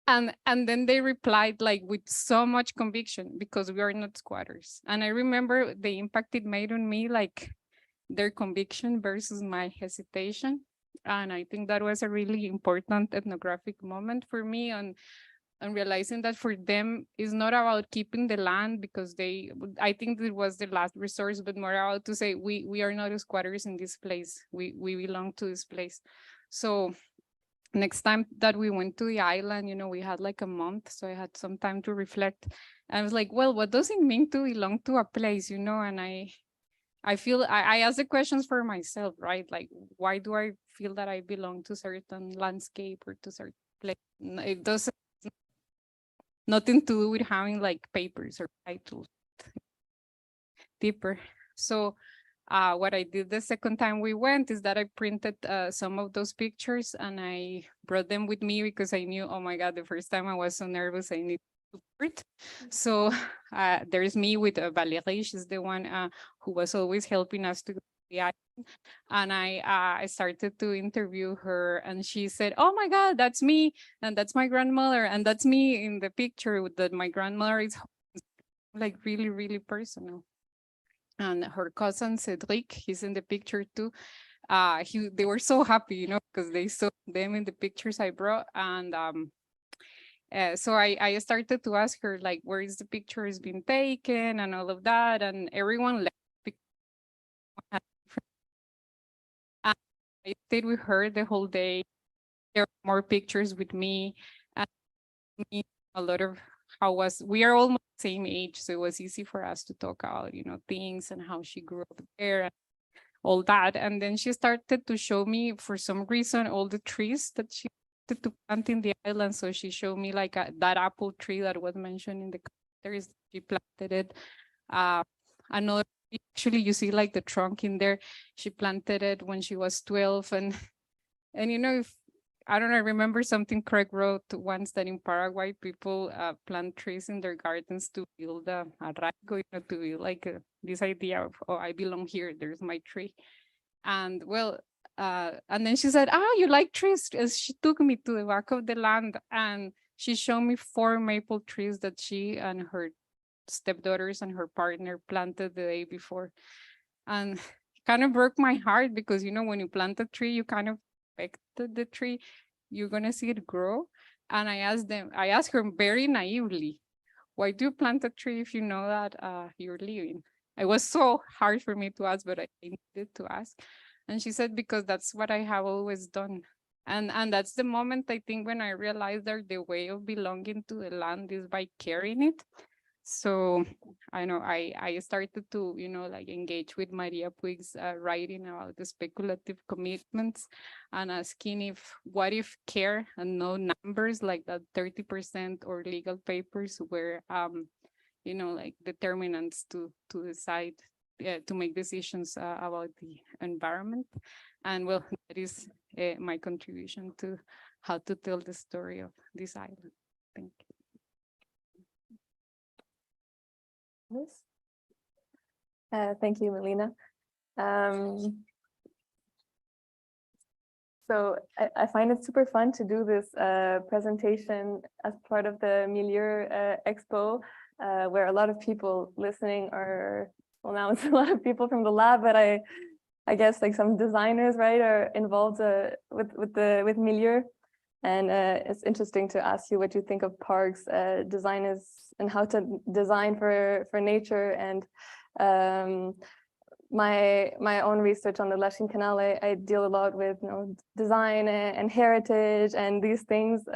And then they replied like with so much conviction, because we are not squatters. And I remember the impact it made on me, like their conviction versus my hesitation. And I think that was a really important ethnographic moment for me, and realizing that for them it's not about keeping the land, because I think it was the last resource, but more about to say we are not squatters in this place. We belong to this place. So next time that we went to the island, we had like a month, so I had some time to reflect. And I was like, well, what does it mean to belong to a place, and I ask the questions for myself, right? Like, why do I feel that I belong to certain landscape or to certain place? It doesn't, nothing to do with having like papers or titles. Deeper. So what I did the second time we went is that I printed some of those pictures and I brought them with me, because I knew, oh my God, the first time I was so nervous, I need support. So there's me with Valerie. She's the one who was always helping us to go to the island. And I started to interview her, and she said, oh my God, that's me, and that's my grandmother, and that's me in the picture that my grandmother is like really, really personal. And her cousin Cedric, he's in the picture too. They were so happy, because they saw them in the pictures I brought. And so I started to ask her, like, where is the picture has been taken and all of that. And everyone left. And I stayed with her the whole day. There were more pictures with me, and a lot of we are almost the same age, so it was easy for us to talk about, things and how she grew up there and all that. And then she started to show me, for some reason, all the trees that she wanted to plant in the island. So she showed me like that apple tree that was mentioned in the commentaries. She planted it. Another, actually, you see like the trunk in there. She planted it when she was 12, and I don't know, I remember something Craig wrote once that in Paraguay, people plant trees in their gardens to build a arraigo, to build like this idea of, oh, I belong here, there's my tree. And well, and then she said, oh, you like trees? She took me to the back of the land and she showed me 4 maple trees that she and her stepdaughters and her partner planted the day before. And it kind of broke my heart because, when you plant a tree, you kind of expect the tree, you're going to see it grow. And I asked her very naively, why do you plant a tree if you know that you're leaving? It was so hard for me to ask, but I needed to ask. And she said, because that's what I have always done. And that's the moment, I think, when I realized that the way of belonging to the land is by caring it. So I know I started to, like engage with Maria Puig's writing about the speculative commitments and asking what if care and no numbers like that 30% or legal papers were, like determinants to decide, to make decisions about the environment. And well, that is my contribution to how to tell the story of this island. Thank you. Thank you, Melina. So I find it super fun to do this presentation as part of the Milieu Expo, where a lot of people listening are, well, now it's a lot of people from the lab, but I guess like some designers, right, are involved with Milieu. And it's interesting to ask you what you think of parks, designers, and how to design for nature. And my own research on the Lachine Canal, I deal a lot with design and heritage and these things.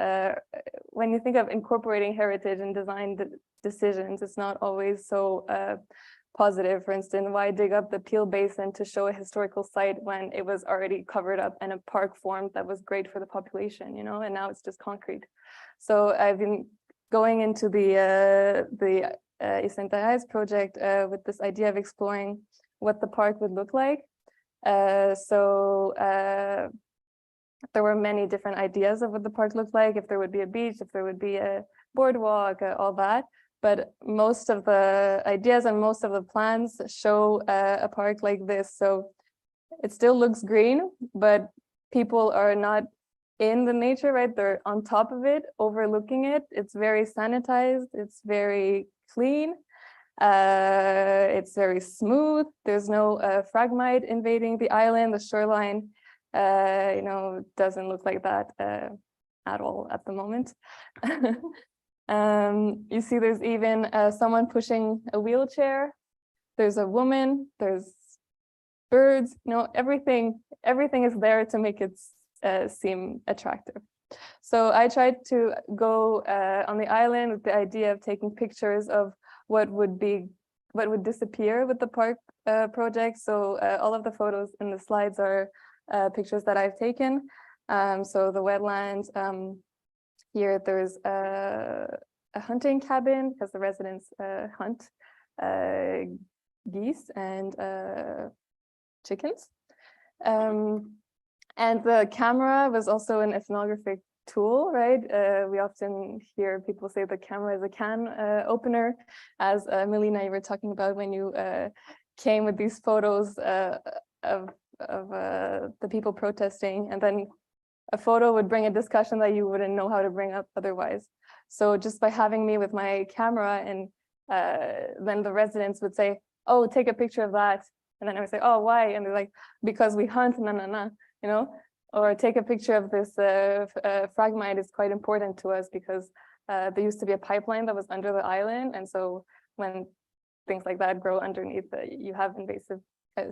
When you think of incorporating heritage and design decisions, it's not always so positive. For instance, why dig up the Peel Basin to show a historical site when it was already covered up and a park formed that was great for the population, and now it's just concrete. So I've been going into the île-Sainte-Thérèse project with this idea of exploring what the park would look like. So there were many different ideas of what the park looked like, if there would be a beach, if there would be a boardwalk, all that. But most of the ideas and most of the plans show a park like this. So it still looks green, but people are not in the nature, right? They're on top of it, overlooking it. It's very sanitized. It's very clean. It's very smooth. There's no fragmite invading the island. The shoreline, doesn't look like that at all at the moment. You see there's even someone pushing a wheelchair. There's a woman, there's birds, everything is there to make it seem attractive. So I tried to go on the island with the idea of taking pictures of what would disappear with the park project. So all of the photos in the slides are pictures that I've taken. So the wetlands, here there's a hunting cabin because the residents hunt geese and chickens. And the camera was also an ethnographic tool, right? We often hear people say the camera is a can opener, as Melina, you were talking about when you came with these photos of the people protesting, and then a photo would bring a discussion that you wouldn't know how to bring up otherwise. So just by having me with my camera, and then the residents would say, oh, take a picture of that. And then I would say, oh, why? And they're like, because we hunt, or take a picture of this fragmite is quite important to us because there used to be a pipeline that was under the island. And so when things like that grow underneath, you have invasive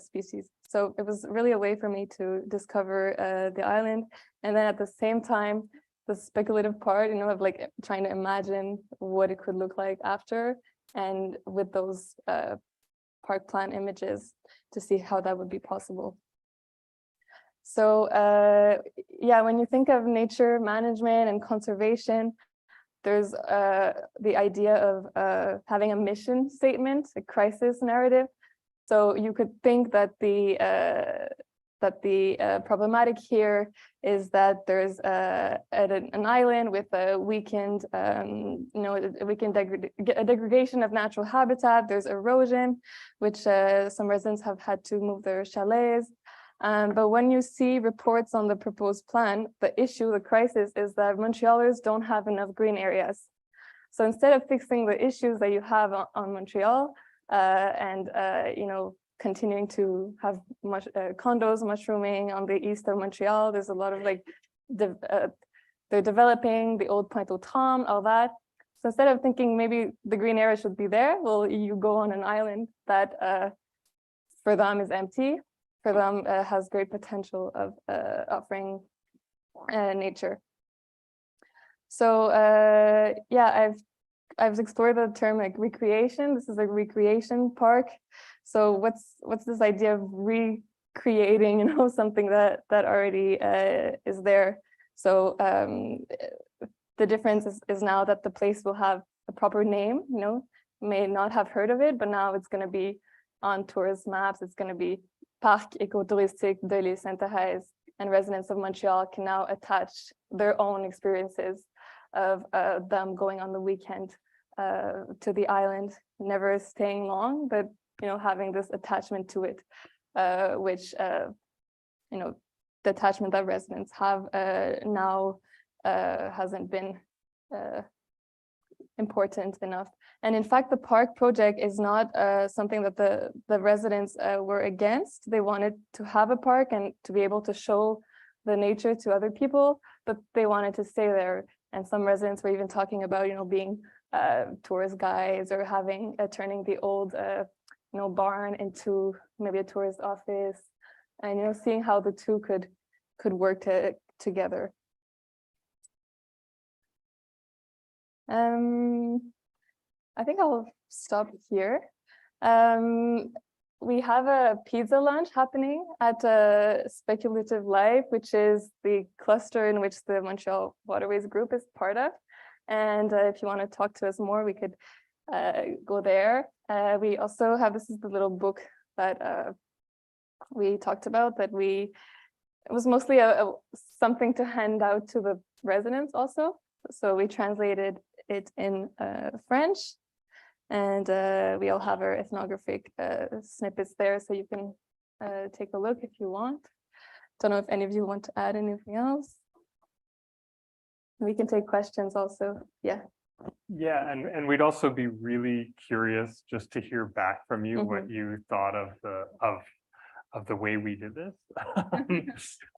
species. So it was really a way for me to discover the island. And then at the same time, the speculative part, of like trying to imagine what it could look like after, and with those park plan images to see how that would be possible. So yeah, when you think of nature management and conservation, there's the idea of having a mission statement, a crisis narrative. So you could think that the that the problematic here is that there's an island with a weakened, degradation of natural habitat. There's erosion, which some residents have had to move their chalets. But when you see reports on the proposed plan, the crisis is that Montrealers don't have enough green areas. So instead of fixing the issues that you have on Montreal and continuing to have condos mushrooming on the east of Montreal, there's a lot of they're developing the old Pointe-aux-Trembles, all that. So instead of thinking maybe the green area should be there, well, you go on an island that for them is empty, for them has great potential of offering nature. So I've explored the term recreation. This is a recreation park. So what's this idea of recreating, something that already is there? So the difference is now that the place will have a proper name. May not have heard of it, but now it's going to be on tourist maps. It's going to be Parc écotouristique de l'île-Sainte-Thérèse, and residents of Montreal can now attach their own experiences of them going on the weekend to the island, never staying long, but having this attachment to it, which the attachment that residents have now hasn't been important enough. And in fact, the park project is not something that the residents were against. They wanted to have a park and to be able to show the nature to other people, but they wanted to stay there. And some residents were even talking about, being tourist guides or having turning the old, barn into maybe a tourist office, and seeing how the two could work together. I think I'll stop here. We have a pizza lunch happening at Speculative Life, which is the cluster in which the Montreal Waterways Group is part of. And if you want to talk to us more, we could go there. We also have, this is the little book that we talked about, it was mostly something to hand out to the residents also. So we translated it in French. And we all have our ethnographic snippets there, so you can take a look if you want. Don't know if any of you want to add anything else. We can take questions also. Yeah. Yeah, and we'd also be really curious just to hear back from you what you thought of the way we did this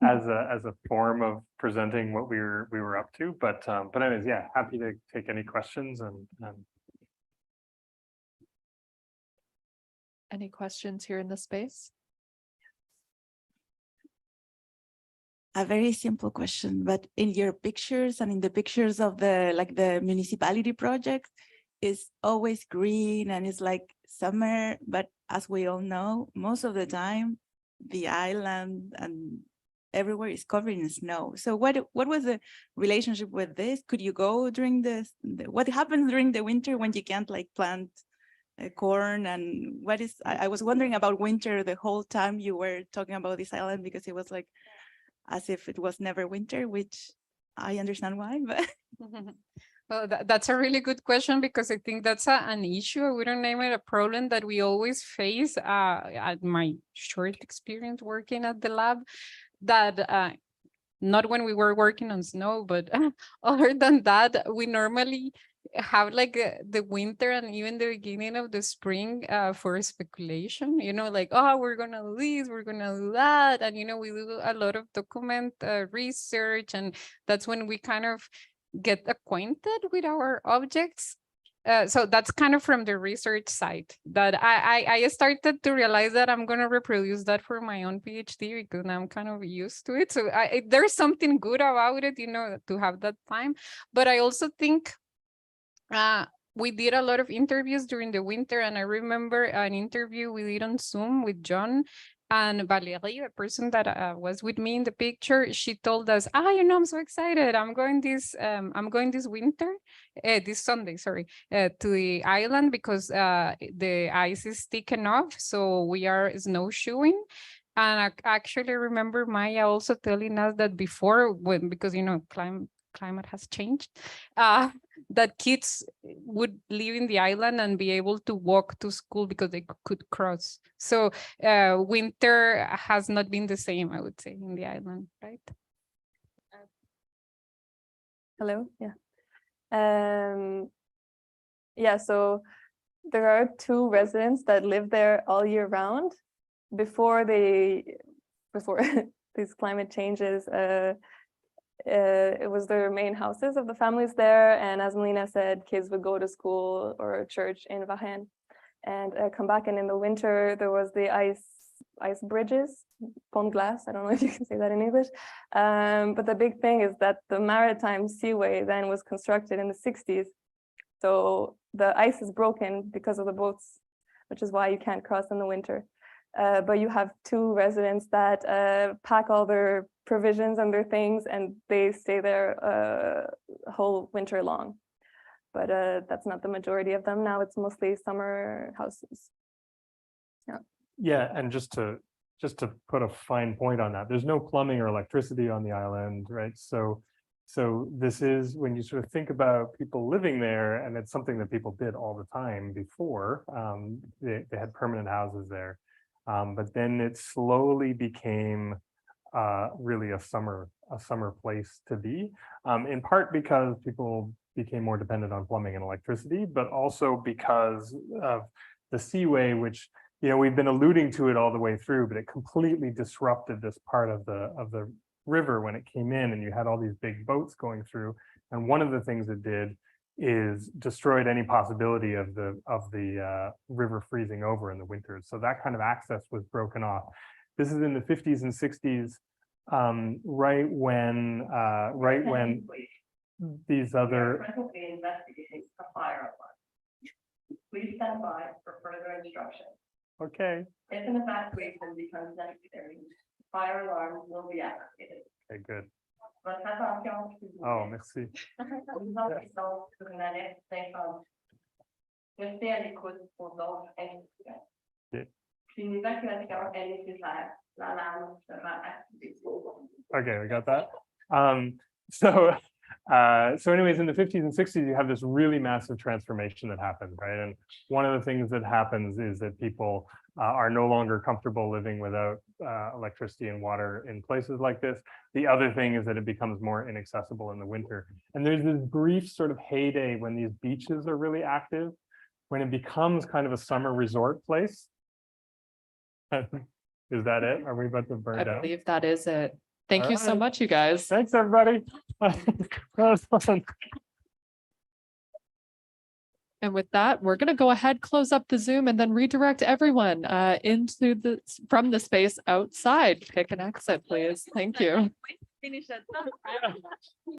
as a form of presenting what we were up to. But anyways, yeah, happy to take any questions and Any questions here in the space? A very simple question, but in your pictures and in the pictures of the municipality project, is always green and it's like summer, but as we all know, most of the time the island and everywhere is covered in snow. So what was the relationship with this? Could you go during what happens during the winter when you can't plant corn? And I was wondering about winter the whole time you were talking about this island, because it was as if it was never winter, which I understand why, but well, that's a really good question, because I think that's an issue. I wouldn't name it a problem that we always face at my short experience working at the lab, that not when we were working on snow, but other than that, we normally have the winter and even the beginning of the spring for speculation, oh, we're gonna do this, we're gonna do that, and we do a lot of document research, and that's when we kind of get acquainted with our objects. So that's kind of from the research side that I started to realize that I'm going to reproduce that for my own PhD, because I'm kind of used to it. So there's something good about it, to have that time. But I also think we did a lot of interviews during the winter, and I remember an interview we did on Zoom with John and Valerie, the person that was with me in the picture. She told us, I'm so excited. I'm going this winter, this Sunday, sorry, to the island, because the ice is thick enough. So we are snowshoeing. And I actually remember Maya also telling us that before, because climate has changed, that kids would live in the island and be able to walk to school because they could cross. So winter has not been the same, I would say, in the island, right? Hello, yeah. Yeah, so there are 2 residents that live there all year round. Before these climate changes, it was their main houses of the families there. And as Melina said, kids would go to school or church in Varennes and come back. And in the winter, there was the ice bridges, pont glace. I don't know if you can say that in English. But the big thing is that the maritime seaway then was constructed in the 60s. So the ice is broken because of the boats, which is why you can't cross in the winter. But you have 2 residents that pack all their provisions and their things, and they stay there whole winter long. But that's not the majority of them. Now it's mostly summer houses. Yeah. Yeah, and just to put a fine point on that, there's no plumbing or electricity on the island, right? So this is when you sort of think about people living there, and it's something that people did all the time before. They had permanent houses there. But then it slowly became really a summer place to be, in part because people became more dependent on plumbing and electricity, but also because of the seaway, which we've been alluding to it all the way through, but it completely disrupted this part of the river when it came in, and you had all these big boats going through. And one of the things it did is destroyed any possibility of the river freezing over in the winters. So that kind of access was broken off. This is in the 50s and 60s, right when these other. Investigating a fire alarm. Please stand by for further instruction. Okay. If an evacuation becomes necessary, fire alarms will be activated. Okay, good. Votre attention, s'il vous plaît. Oh, merci. Nous insistons sur une alerte d'incendie. Restez à l'écoute pour d'autres instructions. Okay. Si une évacuation est nécessaire, l'alarme sera activée. Okay, we got that. So anyways, in the 50s and 60s, you have this really massive transformation that happens, right? And one of the things that happens is that people are no longer comfortable living without electricity and water in places like this. The other thing is that it becomes more inaccessible in the winter. And there's this brief sort of heyday when these beaches are really active, when it becomes kind of a summer resort place. Is that it? Are we about to burn I down? believe that is it. Thank you so much, you guys. Thanks, everybody. That was fun. And with that, we're going to go ahead, close up the Zoom, and then redirect everyone from the space outside. Pick an exit, please. Thank you. Finish it.